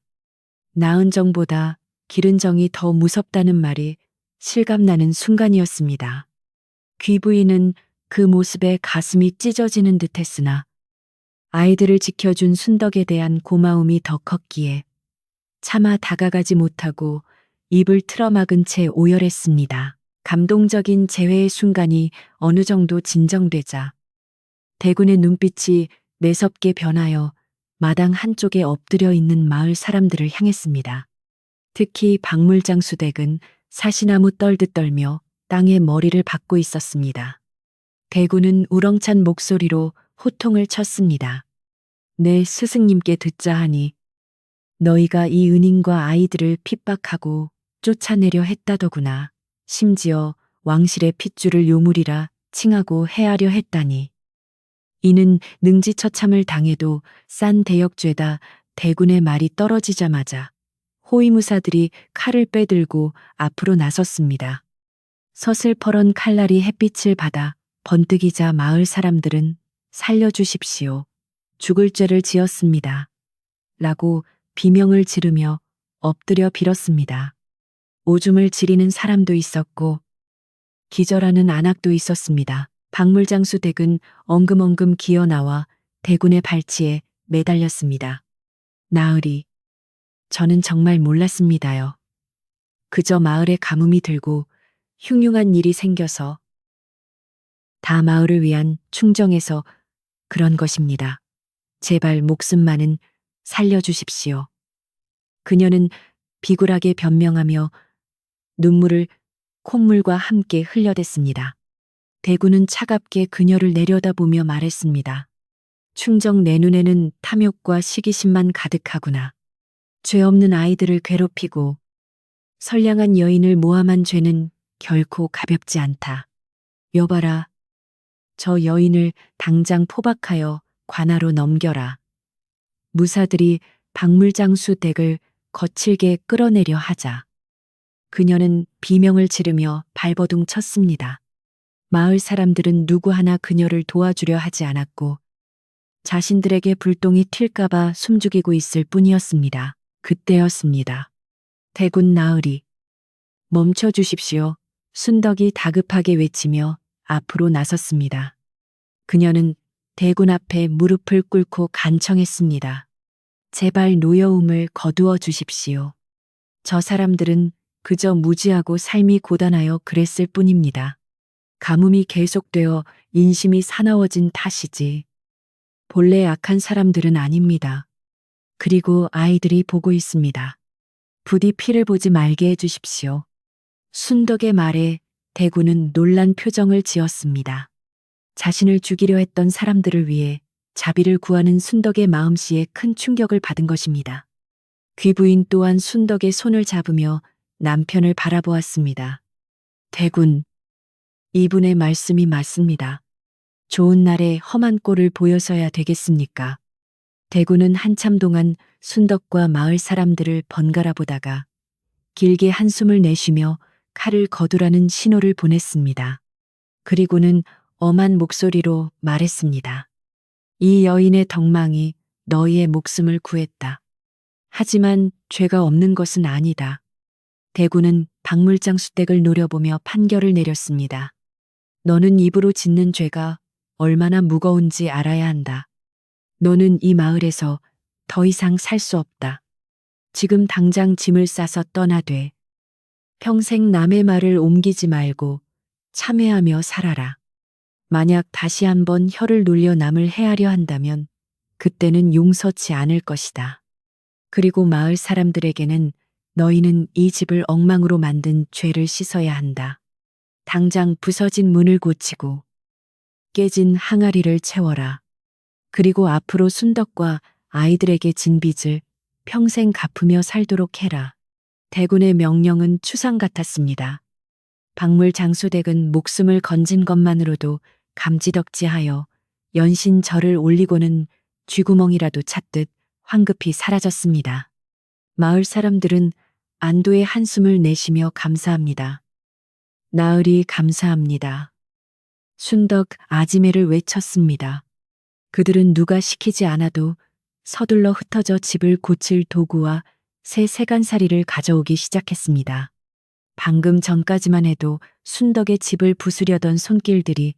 낳은 정보다 기른 정이 더 무섭다는 말이 실감나는 순간이었습니다. 귀부인은 그 모습에 가슴이 찢어지는 듯했으나 아이들을 지켜준 순덕에 대한 고마움이 더 컸기에 차마 다가가지 못하고 입을 틀어막은 채 오열했습니다. 감동적인 재회의 순간이 어느 정도 진정되자 대군의 눈빛이 매섭게 변하여 마당 한쪽에 엎드려 있는 마을 사람들을 향했습니다. 특히 박물장수댁은 사시나무 떨듯 떨며 땅에 머리를 박고 있었습니다. 대군은 우렁찬 목소리로 호통을 쳤습니다. 내 스승님께 듣자 하니 너희가 이 은인과 아이들을 핍박하고 쫓아내려 했다더구나. 심지어 왕실의 핏줄을 요물이라 칭하고 해하려 했다니. 이는 능지처참을 당해도 싼 대역죄다. 대군의 말이 떨어지자마자 호위무사들이 칼을 빼들고 앞으로 나섰습니다. 서슬퍼런 칼날이 햇빛을 받아 번뜩이자 마을 사람들은 살려주십시오. 죽을 죄를 지었습니다. 라고 비명을 지르며 엎드려 빌었습니다. 오줌을 지리는 사람도 있었고 기절하는 안악도 있었습니다. 박물장수 댁은 엉금엉금 기어나와 대군의 발치에 매달렸습니다. 나으리, 저는 정말 몰랐습니다요. 그저 마을에 가뭄이 들고 흉흉한 일이 생겨서 다 마을을 위한 충정에서 그런 것입니다. 제발 목숨만은 살려주십시오. 그녀는 비굴하게 변명하며 눈물을 콧물과 함께 흘려댔습니다. 대군은 차갑게 그녀를 내려다보며 말했습니다. 충정 내 눈에는 탐욕과 시기심만 가득하구나. 죄 없는 아이들을 괴롭히고 선량한 여인을 모함한 죄는 결코 가볍지 않다. 여봐라. 저 여인을 당장 포박하여 관하로 넘겨라. 무사들이 박물장수 댁을 거칠게 끌어내려 하자. 그녀는 비명을 지르며 발버둥 쳤습니다. 마을 사람들은 누구 하나 그녀를 도와주려 하지 않았고 자신들에게 불똥이 튈까봐 숨죽이고 있을 뿐이었습니다. 그때였습니다. 대군 나으리. 멈춰 주십시오. 순덕이 다급하게 외치며 앞으로 나섰습니다. 그녀는 대군 앞에 무릎을 꿇고 간청했습니다. 제발 노여움을 거두어 주십시오. 저 사람들은 그저 무지하고 삶이 고단하여 그랬을 뿐입니다. 가뭄이 계속되어 인심이 사나워진 탓이지. 본래 악한 사람들은 아닙니다. 그리고 아이들이 보고 있습니다. 부디 피를 보지 말게 해주십시오. 순덕의 말에 대군은 놀란 표정을 지었습니다. 자신을 죽이려 했던 사람들을 위해 자비를 구하는 순덕의 마음씨에 큰 충격을 받은 것입니다. 귀부인 또한 순덕의 손을 잡으며 남편을 바라보았습니다. 대군, 이분의 말씀이 맞습니다. 좋은 날에 험한 꼴을 보여서야 되겠습니까? 대군은 한참 동안 순덕과 마을 사람들을 번갈아 보다가 길게 한숨을 내쉬며 칼을 거두라는 신호를 보냈습니다. 그리고는 엄한 목소리로 말했습니다. 이 여인의 덕망이 너희의 목숨을 구했다. 하지만 죄가 없는 것은 아니다. 대군은 박물장 수댁을 노려보며 판결을 내렸습니다. 너는 입으로 짓는 죄가 얼마나 무거운지 알아야 한다. 너는 이 마을에서 더 이상 살 수 없다. 지금 당장 짐을 싸서 떠나되 평생 남의 말을 옮기지 말고 참회하며 살아라. 만약 다시 한번 혀를 놀려 남을 해하려 한다면 그때는 용서치 않을 것이다. 그리고 마을 사람들에게는 너희는 이 집을 엉망으로 만든 죄를 씻어야 한다. 당장 부서진 문을 고치고 깨진 항아리를 채워라. 그리고 앞으로 순덕과 아이들에게 진 빚을 평생 갚으며 살도록 해라. 대군의 명령은 추상 같았습니다. 박물 장수댁은 목숨을 건진 것만으로도 감지덕지하여 연신 절을 올리고는 쥐구멍이라도 찾듯 황급히 사라졌습니다. 마을 사람들은 안도의 한숨을 내쉬며 감사합니다. 나으리 감사합니다. 순덕 아지매를 외쳤습니다. 그들은 누가 시키지 않아도 서둘러 흩어져 집을 고칠 도구와 새 세간살이를 가져오기 시작했습니다. 방금 전까지만 해도 순덕의 집을 부수려던 손길들이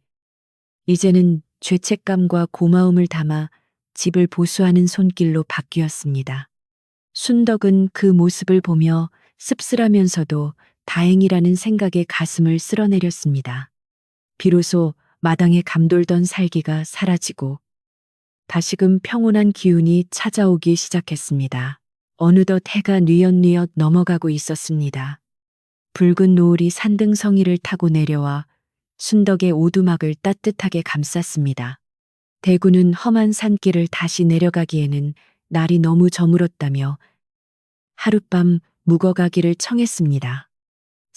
이제는 죄책감과 고마움을 담아 집을 보수하는 손길로 바뀌었습니다. 순덕은 그 모습을 보며 씁쓸하면서도 다행이라는 생각에 가슴을 쓸어내렸습니다. 비로소 마당에 감돌던 살기가 사라지고 다시금 평온한 기운이 찾아오기 시작했습니다. 어느덧 해가 뉘엿뉘엿 넘어가고 있었습니다. 붉은 노을이 산등성이를 타고 내려와 순덕의 오두막을 따뜻하게 감쌌습니다. 대군은 험한 산길을 다시 내려가기에는 날이 너무 저물었다며 하룻밤 묵어가기를 청했습니다.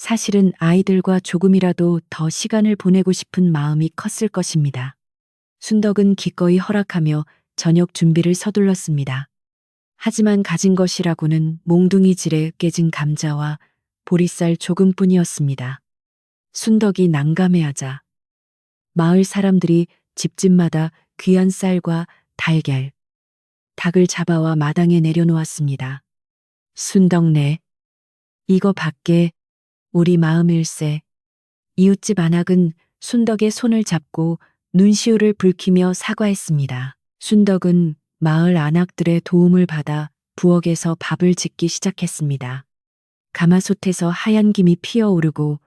사실은 아이들과 조금이라도 더 시간을 보내고 싶은 마음이 컸을 것입니다. 순덕은 기꺼이 허락하며 저녁 준비를 서둘렀습니다. 하지만 가진 것이라고는 몽둥이질에 깨진 감자와 보리쌀 조금뿐이었습니다. 순덕이 난감해하자 마을 사람들이 집집마다 귀한 쌀과 달걀, 닭을 잡아와 마당에 내려놓았습니다. 순덕네, 이거 밖에 우리 마음일세. 이웃집 안악은 순덕의 손을 잡고 눈시울을 붉히며 사과했습니다. 순덕은 마을 안악들의 도움을 받아 부엌에서 밥을 짓기 시작했습니다. 가마솥에서 하얀 김이 피어오르고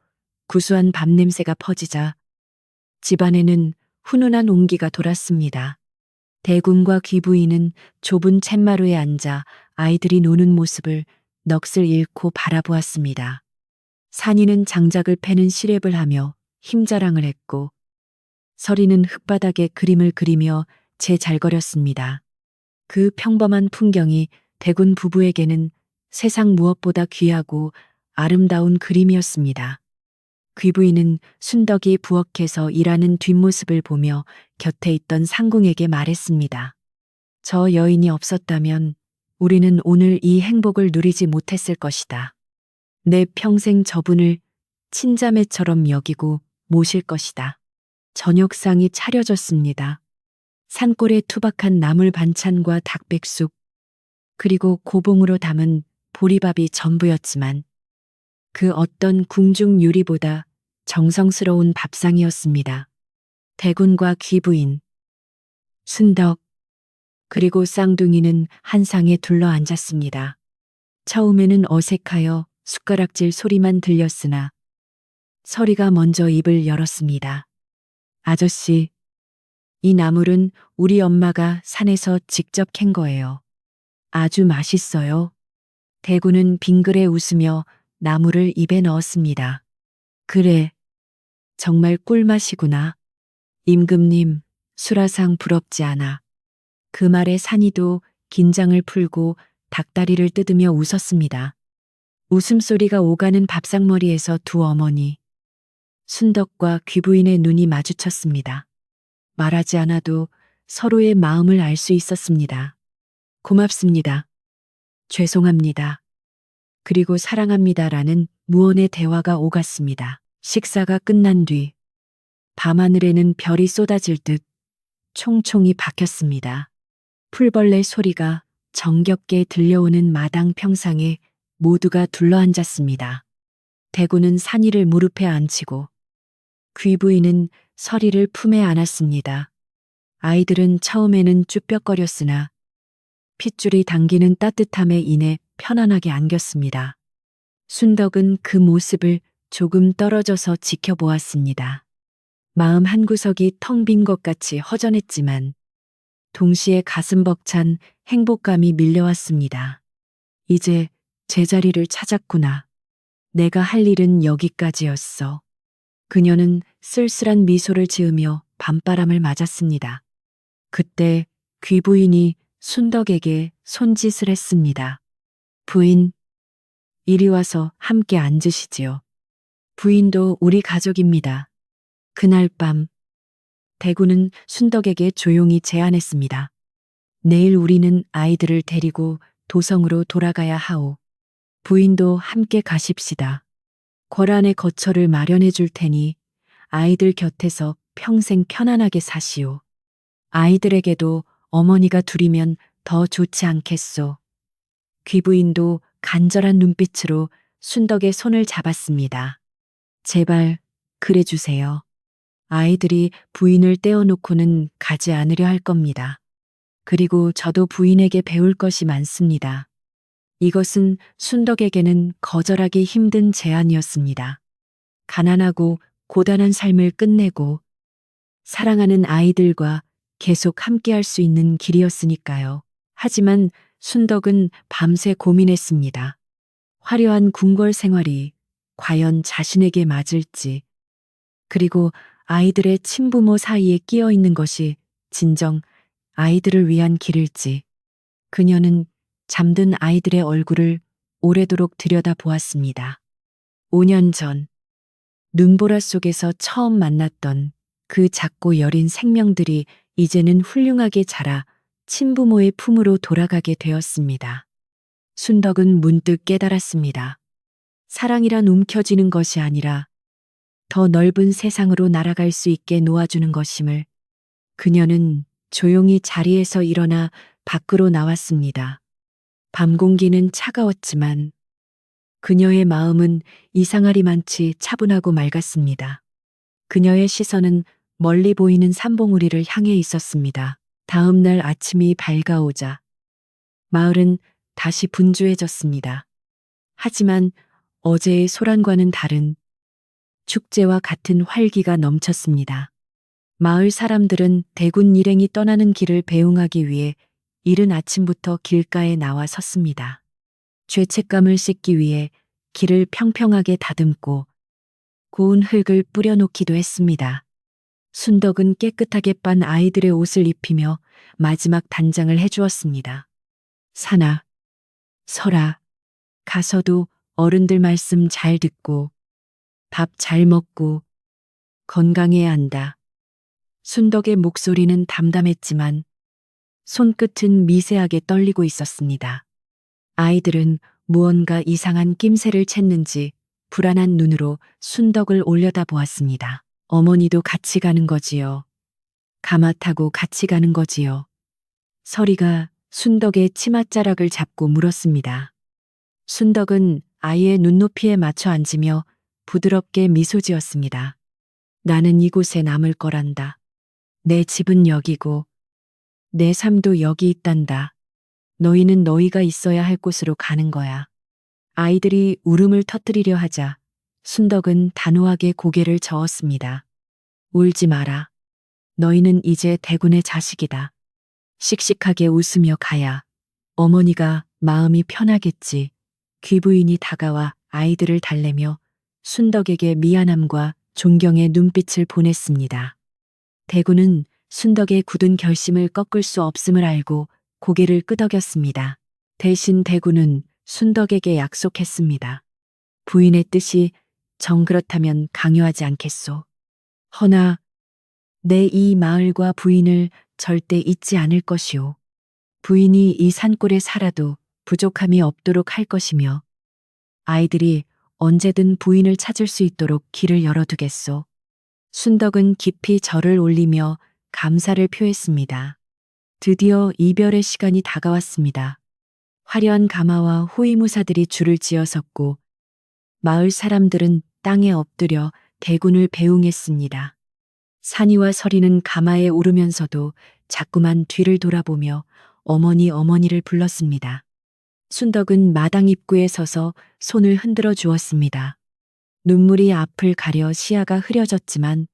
구수한 밥 냄새가 퍼지자 집안에는 훈훈한 온기가 돌았습니다. 대군과 귀부인은 좁은 챗마루에 앉아 아이들이 노는 모습을 넋을 잃고 바라보았습니다. 산이는 장작을 패는 시랩을 하며 힘자랑을 했고 서리는 흙바닥에 그림을 그리며 제잘거렸습니다. 그 평범한 풍경이 대군 부부에게는 세상 무엇보다 귀하고 아름다운 그림이었습니다. 귀부인은 순덕이 부엌에서 일하는 뒷모습을 보며 곁에 있던 상궁에게 말했습니다. 저 여인이 없었다면 우리는 오늘 이 행복을 누리지 못했을 것이다. 내 평생 저분을 친자매처럼 여기고 모실 것이다. 저녁상이 차려졌습니다. 산골의 투박한 나물 반찬과 닭백숙, 그리고 고봉으로 담은 보리밥이 전부였지만 그 어떤 궁중 요리보다 정성스러운 밥상이었습니다. 대군과 귀부인, 순덕, 그리고 쌍둥이는 한 상에 둘러 앉았습니다. 처음에는 어색하여 숟가락질 소리만 들렸으나 서리가 먼저 입을 열었습니다. 아저씨, 이 나물은 우리 엄마가 산에서 직접 캔 거예요. 아주 맛있어요. 대구는 빙그레 웃으며 나물을 입에 넣었습니다. 그래, 정말 꿀맛이구나. 임금님, 수라상 부럽지 않아. 그 말에 산이도 긴장을 풀고 닭다리를 뜯으며 웃었습니다. 웃음소리가 오가는 밥상머리에서 두 어머니, 순덕과 귀부인의 눈이 마주쳤습니다. 말하지 않아도 서로의 마음을 알 수 있었습니다. 고맙습니다. 죄송합니다. 그리고 사랑합니다라는 무언의 대화가 오갔습니다. 식사가 끝난 뒤 밤하늘에는 별이 쏟아질 듯 총총이 박혔습니다. 풀벌레 소리가 정겹게 들려오는 마당 평상에 모두가 둘러앉았습니다. 대구는 산이를 무릎에 앉히고 귀부인은 서리를 품에 안았습니다. 아이들은 처음에는 쭈뼛거렸으나 핏줄이 당기는 따뜻함에 인해 편안하게 안겼습니다. 순덕은 그 모습을 조금 떨어져서 지켜보았습니다. 마음 한구석이 텅 빈 것 같이 허전했지만 동시에 가슴 벅찬 행복감이 밀려왔습니다. 이제 제자리를 찾았구나. 내가 할 일은 여기까지였어. 그녀는 쓸쓸한 미소를 지으며 밤바람을 맞았습니다. 그때 귀부인이 순덕에게 손짓을 했습니다. 부인, 이리 와서 함께 앉으시지요. 부인도 우리 가족입니다. 그날 밤, 대구는 순덕에게 조용히 제안했습니다. 내일 우리는 아이들을 데리고 도성으로 돌아가야 하오. 부인도 함께 가십시다. 거란의 거처를 마련해 줄 테니 아이들 곁에서 평생 편안하게 사시오. 아이들에게도 어머니가 둘이면 더 좋지 않겠소. 귀부인도 간절한 눈빛으로 순덕의 손을 잡았습니다. 제발 그래 주세요. 아이들이 부인을 떼어놓고는 가지 않으려 할 겁니다. 그리고 저도 부인에게 배울 것이 많습니다. 이것은 순덕에게는 거절하기 힘든 제안이었습니다. 가난하고 고단한 삶을 끝내고 사랑하는 아이들과 계속 함께할 수 있는 길이었으니까요. 하지만 순덕은 밤새 고민했습니다. 화려한 궁궐 생활이 과연 자신에게 맞을지, 그리고 아이들의 친부모 사이에 끼어 있는 것이 진정 아이들을 위한 길일지. 그녀는 잠든 아이들의 얼굴을 오래도록 들여다보았습니다. 5년 전, 눈보라 속에서 처음 만났던 그 작고 여린 생명들이 이제는 훌륭하게 자라 친부모의 품으로 돌아가게 되었습니다. 순덕은 문득 깨달았습니다. 사랑이란 움켜쥐는 것이 아니라 더 넓은 세상으로 날아갈 수 있게 놓아주는 것임을. 그녀는 조용히 자리에서 일어나 밖으로 나왔습니다. 밤 공기는 차가웠지만 그녀의 마음은 이상하리만치 차분하고 맑았습니다. 그녀의 시선은 멀리 보이는 산봉우리를 향해 있었습니다. 다음 날 아침이 밝아오자 마을은 다시 분주해졌습니다. 하지만 어제의 소란과는 다른 축제와 같은 활기가 넘쳤습니다. 마을 사람들은 대군 일행이 떠나는 길을 배웅하기 위해 이른 아침부터 길가에 나와 섰습니다. 죄책감을 씻기 위해 길을 평평하게 다듬고 고운 흙을 뿌려놓기도 했습니다. 순덕은 깨끗하게 빤 아이들의 옷을 입히며 마지막 단장을 해주었습니다. 사나, 설아, 가서도 어른들 말씀 잘 듣고 밥 잘 먹고 건강해야 한다. 순덕의 목소리는 담담했지만 손끝은 미세하게 떨리고 있었습니다. 아이들은 무언가 이상한 낌새를 챘는지 불안한 눈으로 순덕을 올려다보았습니다. 어머니도 같이 가는 거지요. 가마 타고 같이 가는 거지요. 서리가 순덕의 치맛자락을 잡고 물었습니다. 순덕은 아이의 눈높이에 맞춰 앉으며 부드럽게 미소 지었습니다. 나는 이곳에 남을 거란다. 내 집은 여기고 내 삶도 여기 있단다. 너희는 너희가 있어야 할 곳으로 가는 거야. 아이들이 울음을 터뜨리려 하자 순덕은 단호하게 고개를 저었습니다. 울지 마라. 너희는 이제 대군의 자식이다. 씩씩하게 웃으며 가야 어머니가 마음이 편하겠지. 귀부인이 다가와 아이들을 달래며 순덕에게 미안함과 존경의 눈빛을 보냈습니다. 대군은 순덕의 굳은 결심을 꺾을 수 없음을 알고 고개를 끄덕였습니다. 대신 대군은 순덕에게 약속했습니다. 부인의 뜻이 정 그렇다면 강요하지 않겠소. 허나 내 이 마을과 부인을 절대 잊지 않을 것이오. 부인이 이 산골에 살아도 부족함이 없도록 할 것이며 아이들이 언제든 부인을 찾을 수 있도록 길을 열어두겠소. 순덕은 깊이 절을 올리며 감사를 표했습니다. 드디어 이별의 시간이 다가왔습니다. 화려한 가마와 호위무사들이 줄을 지어섰고 마을 사람들은 땅에 엎드려 대군을 배웅했습니다. 산이와 서리는 가마에 오르면서도 자꾸만 뒤를 돌아보며 어머니를 불렀습니다. 순덕은 마당 입구에 서서 손을 흔들어 주었습니다. 눈물이 앞을 가려 시야가 흐려졌지만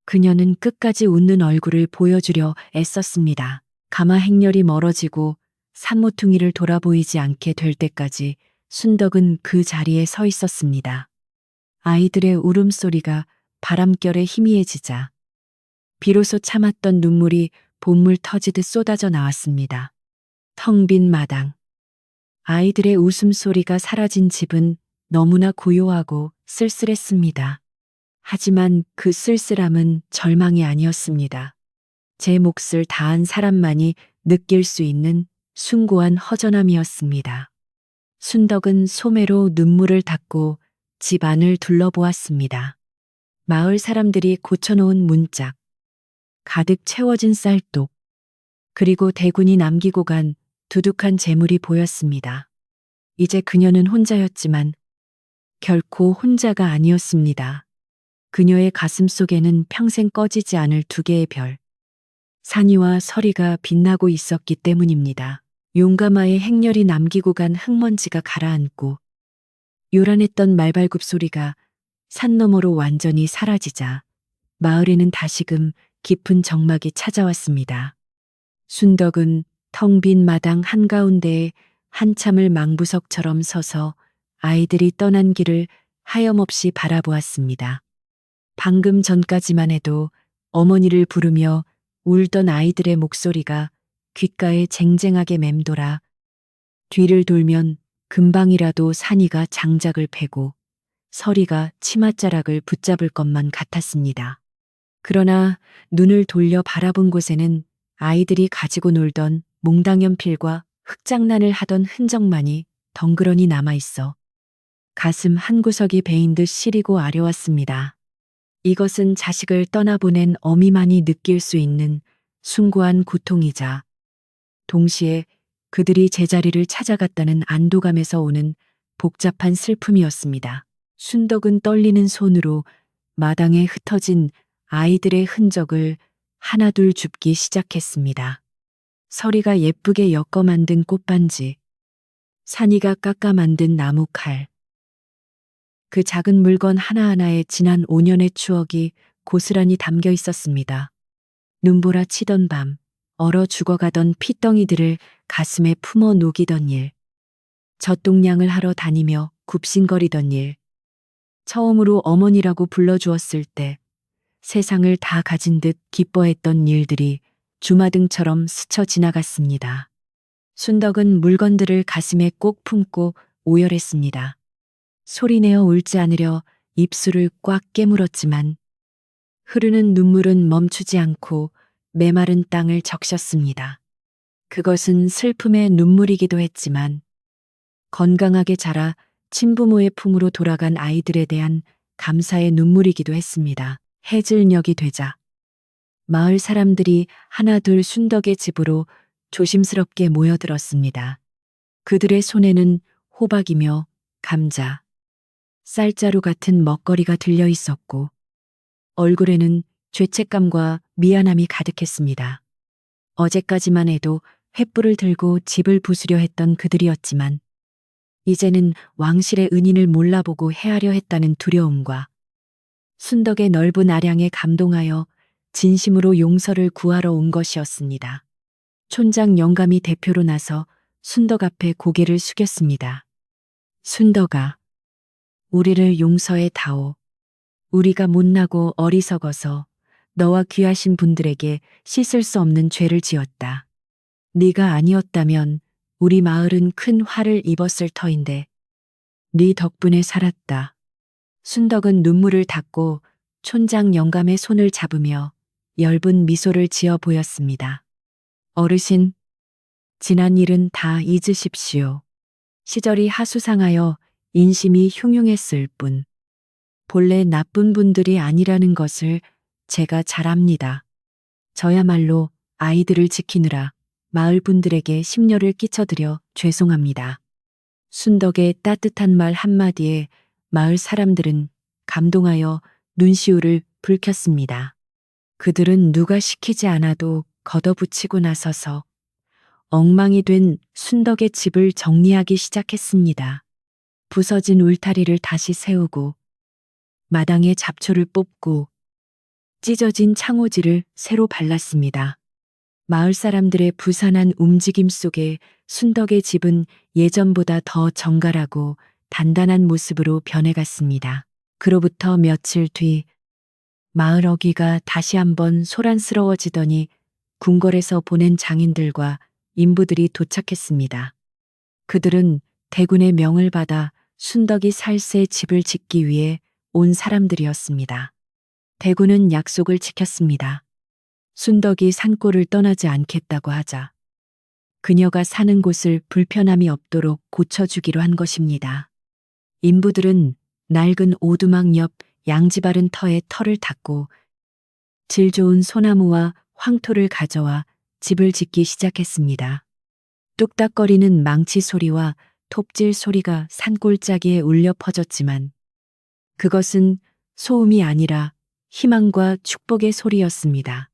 그녀는 끝까지 웃는 얼굴을 보여주려 애썼습니다. 가마 행렬이 멀어지고 산모퉁이를 돌아보이지 않게 될 때까지 순덕은 그 자리에 서 있었습니다. 아이들의 울음소리가 바람결에 희미해지자 비로소 참았던 눈물이 봇물 터지듯 쏟아져 나왔습니다. 텅 빈 마당. 아이들의 웃음소리가 사라진 집은 너무나 고요하고 쓸쓸했습니다. 하지만 그 쓸쓸함은 절망이 아니었습니다. 제 몫을 다한 사람만이 느낄 수 있는 숭고한 허전함이었습니다. 순덕은 소매로 눈물을 닦고 집 안을 둘러보았습니다. 마을 사람들이 고쳐놓은 문짝, 가득 채워진 쌀독, 그리고 대군이 남기고 간 두둑한 재물이 보였습니다. 이제 그녀는 혼자였지만 결코 혼자가 아니었습니다. 그녀의 가슴 속에는 평생 꺼지지 않을 두 개의 별, 산이와 서리가 빛나고 있었기 때문입니다. 용가마의 행렬이 남기고 간 흙먼지가 가라앉고 요란했던 말발굽 소리가 산 너머로 완전히 사라지자 마을에는 다시금 깊은 정막이 찾아왔습니다. 순덕은 텅 빈 마당 한가운데에 한참을 망부석처럼 서서 아이들이 떠난 길을 하염없이 바라보았습니다. 방금 전까지만 해도 어머니를 부르며 울던 아이들의 목소리가 귓가에 쟁쟁하게 맴돌아 뒤를 돌면 금방이라도 산이가 장작을 패고 서리가 치맛자락을 붙잡을 것만 같았습니다. 그러나 눈을 돌려 바라본 곳에는 아이들이 가지고 놀던 몽당연필과 흙장난을 하던 흔적만이 덩그러니 남아있어 가슴 한구석이 베인 듯 시리고 아려왔습니다. 이것은 자식을 떠나보낸 어미만이 느낄 수 있는 숭고한 고통이자 동시에 그들이 제자리를 찾아갔다는 안도감에서 오는 복잡한 슬픔이었습니다. 순덕은 떨리는 손으로 마당에 흩어진 아이들의 흔적을 하나둘 줍기 시작했습니다. 서리가 예쁘게 엮어 만든 꽃반지, 산이가 깎아 만든 나무칼, 그 작은 물건 하나하나에 지난 5년의 추억이 고스란히 담겨 있었습니다. 눈보라 치던 밤, 얼어 죽어가던 핏덩이들을 가슴에 품어 녹이던 일, 젖동량을 하러 다니며 굽신거리던 일, 처음으로 어머니라고 불러주었을 때 세상을 다 가진 듯 기뻐했던 일들이 주마등처럼 스쳐 지나갔습니다. 순덕은 물건들을 가슴에 꼭 품고 오열했습니다. 소리내어 울지 않으려 입술을 꽉 깨물었지만 흐르는 눈물은 멈추지 않고 메마른 땅을 적셨습니다. 그것은 슬픔의 눈물이기도 했지만 건강하게 자라 친부모의 품으로 돌아간 아이들에 대한 감사의 눈물이기도 했습니다. 해질녘이 되자 마을 사람들이 하나둘 순덕의 집으로 조심스럽게 모여들었습니다. 그들의 손에는 호박이며 감자, 쌀자루 같은 먹거리가 들려 있었고 얼굴에는 죄책감과 미안함이 가득했습니다. 어제까지만 해도 횃불을 들고 집을 부수려 했던 그들이었지만 이제는 왕실의 은인을 몰라보고 해하려 했다는 두려움과 순덕의 넓은 아량에 감동하여 진심으로 용서를 구하러 온 것이었습니다. 촌장 영감이 대표로 나서 순덕 앞에 고개를 숙였습니다. 순덕아, 우리를 용서해 다오. 우리가 못나고 어리석어서 너와 귀하신 분들에게 씻을 수 없는 죄를 지었다. 네가 아니었다면 우리 마을은 큰 화를 입었을 터인데 네 덕분에 살았다. 순덕은 눈물을 닦고 촌장 영감의 손을 잡으며 엷은 미소를 지어 보였습니다. 어르신, 지난 일은 다 잊으십시오. 시절이 하수상하여 인심이 흉흉했을 뿐 본래 나쁜 분들이 아니라는 것을 제가 잘 압니다. 저야말로 아이들을 지키느라 마을 분들에게 심려를 끼쳐드려 죄송합니다. 순덕의 따뜻한 말 한마디에 마을 사람들은 감동하여 눈시울을 붉혔습니다. 그들은 누가 시키지 않아도 걷어붙이고 나서서 엉망이 된 순덕의 집을 정리하기 시작했습니다. 부서진 울타리를 다시 세우고 마당에 잡초를 뽑고 찢어진 창호지를 새로 발랐습니다. 마을 사람들의 부산한 움직임 속에 순덕의 집은 예전보다 더 정갈하고 단단한 모습으로 변해갔습니다. 그로부터 며칠 뒤 마을 어귀가 다시 한번 소란스러워지더니 궁궐에서 보낸 장인들과 인부들이 도착했습니다. 그들은 대군의 명을 받아 순덕이 살 새 집을 짓기 위해 온 사람들이었습니다. 대군은 약속을 지켰습니다. 순덕이 산골을 떠나지 않겠다고 하자 그녀가 사는 곳을 불편함이 없도록 고쳐주기로 한 것입니다. 인부들은 낡은 오두막 옆 양지 바른 터에 털을 닦고 질 좋은 소나무와 황토를 가져와 집을 짓기 시작했습니다. 뚝딱거리는 망치 소리와 톱질 소리가 산골짜기에 울려 퍼졌지만 그것은 소음이 아니라 희망과 축복의 소리였습니다.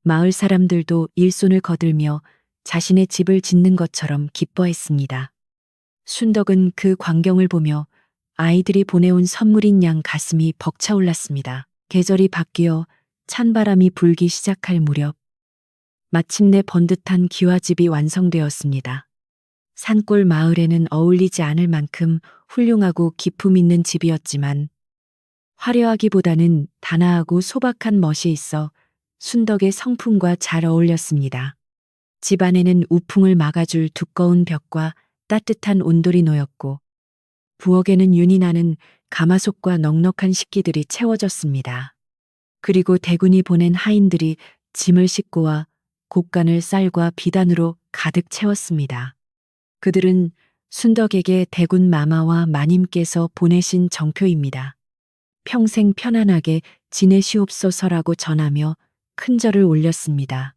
마을 사람들도 일손을 거들며 자신의 집을 짓는 것처럼 기뻐했습니다. 순덕은 그 광경을 보며 아이들이 보내온 선물인 양 가슴이 벅차올랐습니다. 계절이 바뀌어 찬바람이 불기 시작할 무렵 마침내 번듯한 기와집이 완성되었습니다. 산골 마을에는 어울리지 않을 만큼 훌륭하고 기품 있는 집이었지만 화려하기보다는 단아하고 소박한 멋이 있어 순덕의 성품과 잘 어울렸습니다. 집 안에는 우풍을 막아줄 두꺼운 벽과 따뜻한 온돌이 놓였고 부엌에는 윤이 나는 가마솥과 넉넉한 식기들이 채워졌습니다. 그리고 대군이 보낸 하인들이 짐을 싣고 와 곡간을 쌀과 비단으로 가득 채웠습니다. 그들은 순덕에게 대군 마마와 마님께서 보내신 정표입니다. 평생 편안하게 지내시옵소서라고 전하며 큰절을 올렸습니다.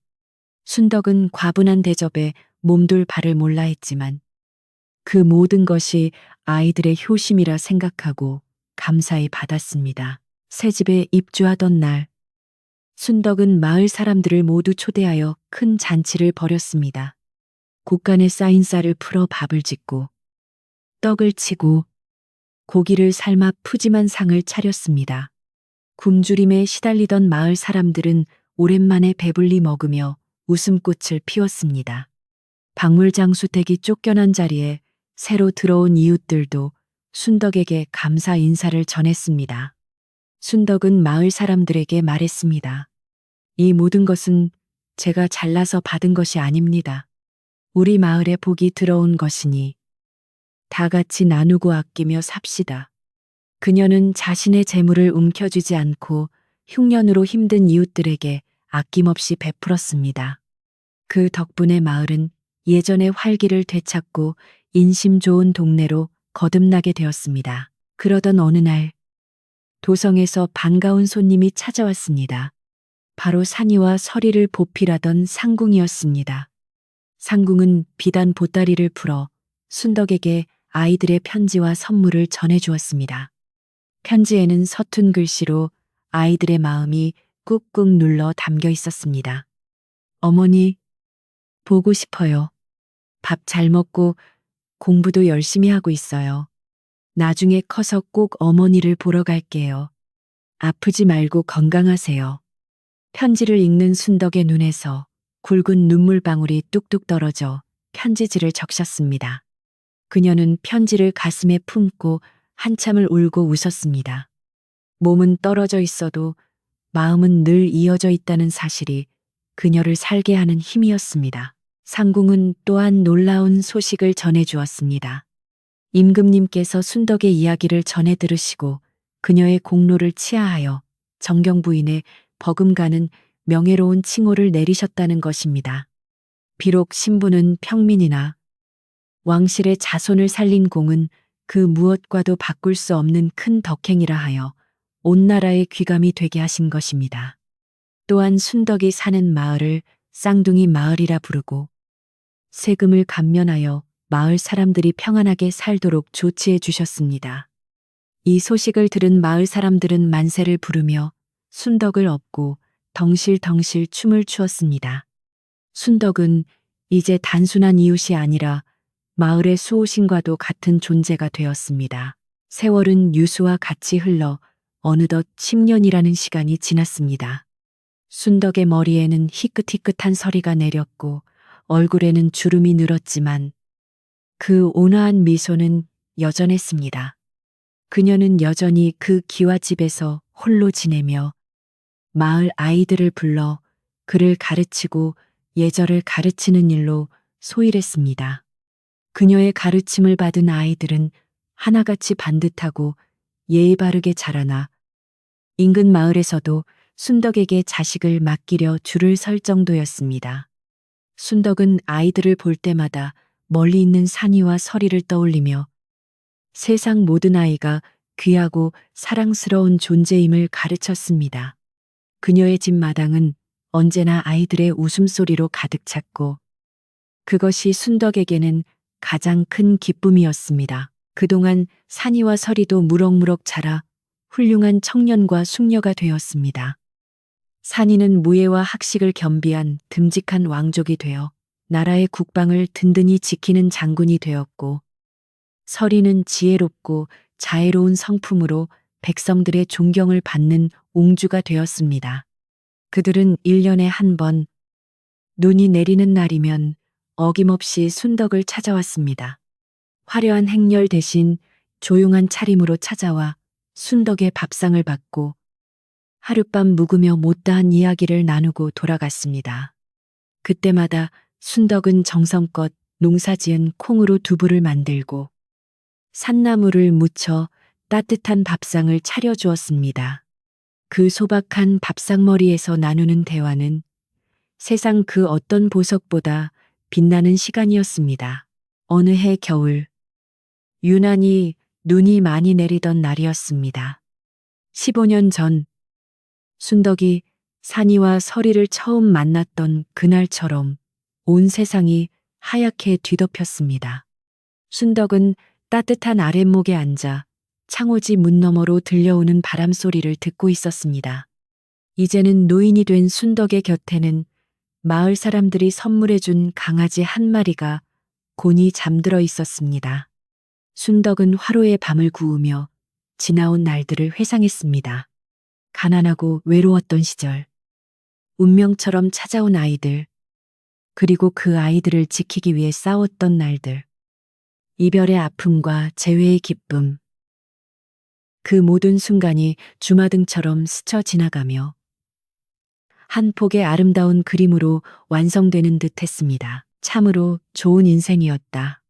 순덕은 과분한 대접에 몸둘 바를 몰라 했지만 그 모든 것이 아이들의 효심이라 생각하고 감사히 받았습니다. 새 집에 입주하던 날, 순덕은 마을 사람들을 모두 초대하여 큰 잔치를 벌였습니다. 곡간에 쌓인 쌀을 풀어 밥을 짓고 떡을 치고 고기를 삶아 푸짐한 상을 차렸습니다. 굶주림에 시달리던 마을 사람들은 오랜만에 배불리 먹으며 웃음꽃을 피웠습니다. 박물장수댁이 쫓겨난 자리에 새로 들어온 이웃들도 순덕에게 감사 인사를 전했습니다. 순덕은 마을 사람들에게 말했습니다. 이 모든 것은 제가 잘나서 받은 것이 아닙니다. 우리 마을에 복이 들어온 것이니 다 같이 나누고 아끼며 삽시다. 그녀는 자신의 재물을 움켜쥐지 않고 흉년으로 힘든 이웃들에게 아낌없이 베풀었습니다. 그 덕분에 마을은 예전의 활기를 되찾고 인심 좋은 동네로 거듭나게 되었습니다. 그러던 어느 날 도성에서 반가운 손님이 찾아왔습니다. 바로 산이와 서리를 보필하던 상궁이었습니다. 상궁은 비단 보따리를 풀어 순덕에게 아이들의 편지와 선물을 전해주었습니다. 편지에는 서툰 글씨로 아이들의 마음이 꾹꾹 눌러 담겨 있었습니다. 어머니, 보고 싶어요. 밥 잘 먹고 공부도 열심히 하고 있어요. 나중에 커서 꼭 어머니를 보러 갈게요. 아프지 말고 건강하세요. 편지를 읽는 순덕의 눈에서 굵은 눈물방울이 뚝뚝 떨어져 편지지를 적셨습니다. 그녀는 편지를 가슴에 품고 한참을 울고 웃었습니다. 몸은 떨어져 있어도 마음은 늘 이어져 있다는 사실이 그녀를 살게 하는 힘이었습니다. 상궁은 또한 놀라운 소식을 전해 주었습니다. 임금님께서 순덕의 이야기를 전해 들으시고 그녀의 공로를 치하하여 정경 부인의 버금가는 명예로운 칭호를 내리셨다는 것입니다. 비록 신부는 평민이나 왕실의 자손을 살린 공은 그 무엇과도 바꿀 수 없는 큰 덕행이라 하여 온 나라의 귀감이 되게 하신 것입니다. 또한 순덕이 사는 마을을 쌍둥이 마을이라 부르고 세금을 감면하여 마을 사람들이 평안하게 살도록 조치해 주셨습니다. 이 소식을 들은 마을 사람들은 만세를 부르며 순덕을 업고 덩실덩실 춤을 추었습니다. 순덕은 이제 단순한 이웃이 아니라 마을의 수호신과도 같은 존재가 되었습니다. 세월은 유수와 같이 흘러 어느덧 10년이라는 시간이 지났습니다. 순덕의 머리에는 희끗희끗한 서리가 내렸고 얼굴에는 주름이 늘었지만 그 온화한 미소는 여전했습니다. 그녀는 여전히 그 기와집에서 홀로 지내며 마을 아이들을 불러 글을 가르치고 예절을 가르치는 일로 소일했습니다. 그녀의 가르침을 받은 아이들은 하나같이 반듯하고 예의 바르게 자라나 인근 마을에서도 순덕에게 자식을 맡기려 줄을 설 정도였습니다. 순덕은 아이들을 볼 때마다 멀리 있는 산이와 서리를 떠올리며 세상 모든 아이가 귀하고 사랑스러운 존재임을 가르쳤습니다. 그녀의 집 마당은 언제나 아이들의 웃음소리로 가득 찼고 그것이 순덕에게는 가장 큰 기쁨이었습니다. 그동안 산이와 서리도 무럭무럭 자라 훌륭한 청년과 숙녀가 되었습니다. 산이는 무예와 학식을 겸비한 듬직한 왕족이 되어 나라의 국방을 든든히 지키는 장군이 되었고 서리는 지혜롭고 자애로운 성품으로 백성들의 존경을 받는 옹주가 되었습니다. 그들은 1년에 한 번 눈이 내리는 날이면 어김없이 순덕을 찾아왔습니다. 화려한 행렬 대신 조용한 차림으로 찾아와 순덕의 밥상을 받고 하룻밤 묵으며 못다한 이야기를 나누고 돌아갔습니다. 그때마다 순덕은 정성껏 농사지은 콩으로 두부를 만들고 산나물을 무쳐 따뜻한 밥상을 차려주었습니다. 그 소박한 밥상머리에서 나누는 대화는 세상 그 어떤 보석보다 빛나는 시간이었습니다. 어느 해 겨울, 유난히 눈이 많이 내리던 날이었습니다. 15년 전, 순덕이 산이와 서리를 처음 만났던 그날처럼 온 세상이 하얗게 뒤덮였습니다. 순덕은 따뜻한 아랫목에 앉아 창호지 문 너머로 들려오는 바람 소리를 듣고 있었습니다. 이제는 노인이 된 순덕의 곁에는 마을 사람들이 선물해준 강아지 한 마리가 곤히 잠들어 있었습니다. 순덕은 화로에 밤을 구우며 지나온 날들을 회상했습니다. 가난하고 외로웠던 시절, 운명처럼 찾아온 아이들, 그리고 그 아이들을 지키기 위해 싸웠던 날들, 이별의 아픔과 재회의 기쁨, 그 모든 순간이 주마등처럼 스쳐 지나가며 한 폭의 아름다운 그림으로 완성되는 듯 했습니다. 참으로 좋은 인생이었다.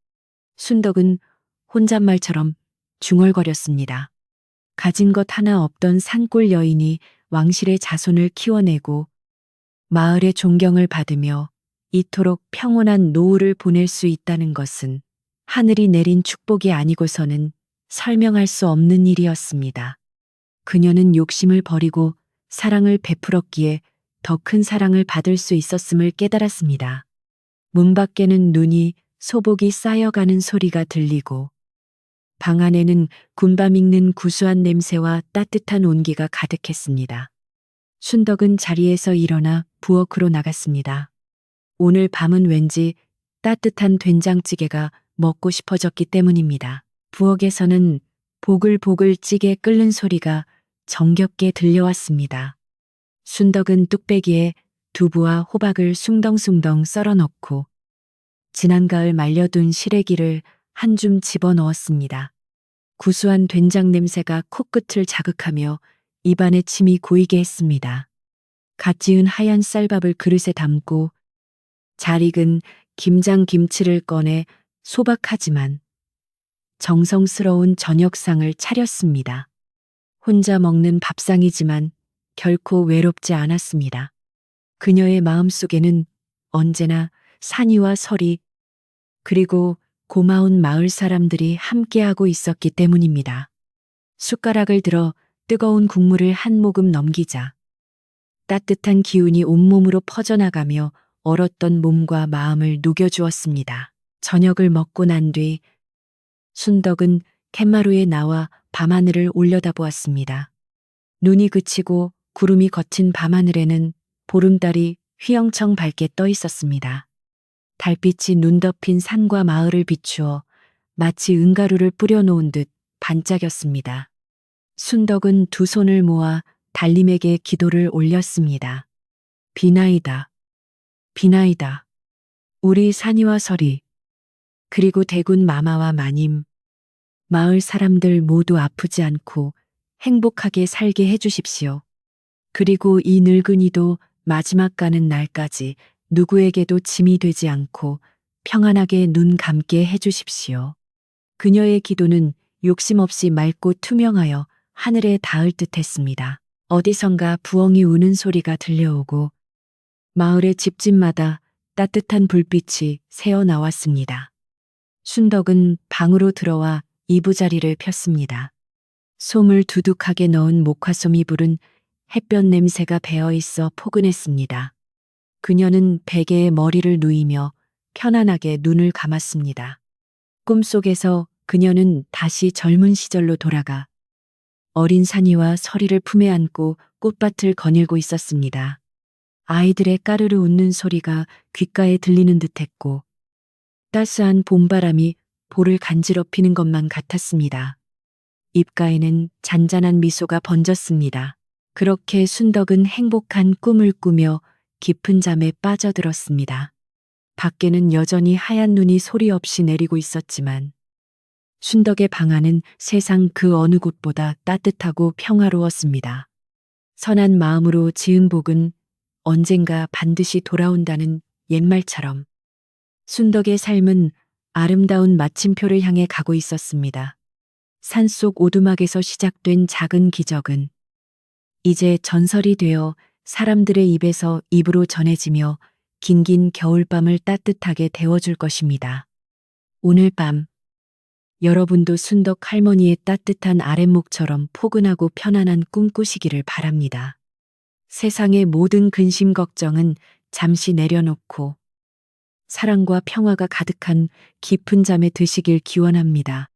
순덕은 혼잣말처럼 중얼거렸습니다. 가진 것 하나 없던 산골 여인이 왕실의 자손을 키워내고 마을의 존경을 받으며 이토록 평온한 노후를 보낼 수 있다는 것은 하늘이 내린 축복이 아니고서는 설명할 수 없는 일이었습니다. 그녀는 욕심을 버리고 사랑을 베풀었기에 더 큰 사랑을 받을 수 있었음을 깨달았습니다. 문 밖에는 눈이 소복이 쌓여가는 소리가 들리고 방 안에는 군밤 익는 구수한 냄새와 따뜻한 온기가 가득했습니다. 순덕은 자리에서 일어나 부엌으로 나갔습니다. 오늘 밤은 왠지 따뜻한 된장찌개가 먹고 싶어졌기 때문입니다. 부엌에서는 보글보글 찌개 끓는 소리가 정겹게 들려왔습니다. 순덕은 뚝배기에 두부와 호박을 숭덩숭덩 썰어 넣고 지난 가을 말려둔 시래기를 한 줌 집어넣었습니다. 구수한 된장 냄새가 코끝을 자극하며 입안에 침이 고이게 했습니다. 갓 지은 하얀 쌀밥을 그릇에 담고 잘 익은 김장 김치를 꺼내 소박하지만 정성스러운 저녁상을 차렸습니다. 혼자 먹는 밥상이지만 결코 외롭지 않았습니다. 그녀의 마음속에는 언제나 산이와 설이 그리고 고마운 마을 사람들이 함께하고 있었기 때문입니다. 숟가락을 들어 뜨거운 국물을 한 모금 넘기자 따뜻한 기운이 온몸으로 퍼져나가며 얼었던 몸과 마음을 녹여주었습니다. 저녁을 먹고 난 뒤 순덕은 캔마루에 나와 밤하늘을 올려다보았습니다. 눈이 그치고 구름이 걷힌 밤하늘에는 보름달이 휘영청 밝게 떠 있었습니다. 달빛이 눈 덮인 산과 마을을 비추어 마치 은가루를 뿌려놓은 듯 반짝였습니다. 순덕은 두 손을 모아 달님에게 기도를 올렸습니다. 비나이다. 비나이다. 우리 산이와 설이 그리고 대군 마마와 마님 마을 사람들 모두 아프지 않고 행복하게 살게 해주십시오. 그리고 이 늙은이도 마지막 가는 날까지 누구에게도 짐이 되지 않고 평안하게 눈 감게 해주십시오. 그녀의 기도는 욕심 없이 맑고 투명하여 하늘에 닿을 듯 했습니다. 어디선가 부엉이 우는 소리가 들려오고 마을의 집집마다 따뜻한 불빛이 새어 나왔습니다. 순덕은 방으로 들어와 이부자리를 폈습니다. 솜을 두둑하게 넣은 목화솜이 부른 햇볕 냄새가 배어 있어 포근했습니다. 그녀는 베개에 머리를 누이며 편안하게 눈을 감았습니다. 꿈속에서 그녀는 다시 젊은 시절로 돌아가 어린 산이와 서리를 품에 안고 꽃밭을 거닐고 있었습니다. 아이들의 까르르 웃는 소리가 귓가에 들리는 듯했고 따스한 봄바람이 볼을 간지럽히는 것만 같았습니다. 입가에는 잔잔한 미소가 번졌습니다. 그렇게 순덕은 행복한 꿈을 꾸며 깊은 잠에 빠져들었습니다. 밖에는 여전히 하얀 눈이 소리 없이 내리고 있었지만 순덕의 방 안은 세상 그 어느 곳보다 따뜻하고 평화로웠습니다. 선한 마음으로 지은 복은 언젠가 반드시 돌아온다는 옛말처럼 순덕의 삶은 아름다운 마침표를 향해 가고 있었습니다. 산속 오두막에서 시작된 작은 기적은 이제 전설이 되어 사람들의 입에서 입으로 전해지며 긴긴 겨울밤을 따뜻하게 데워줄 것입니다. 오늘 밤 여러분도 순덕 할머니의 따뜻한 아랫목처럼 포근하고 편안한 꿈 꾸시기를 바랍니다. 세상의 모든 근심 걱정은 잠시 내려놓고 사랑과 평화가 가득한 깊은 잠에 드시길 기원합니다.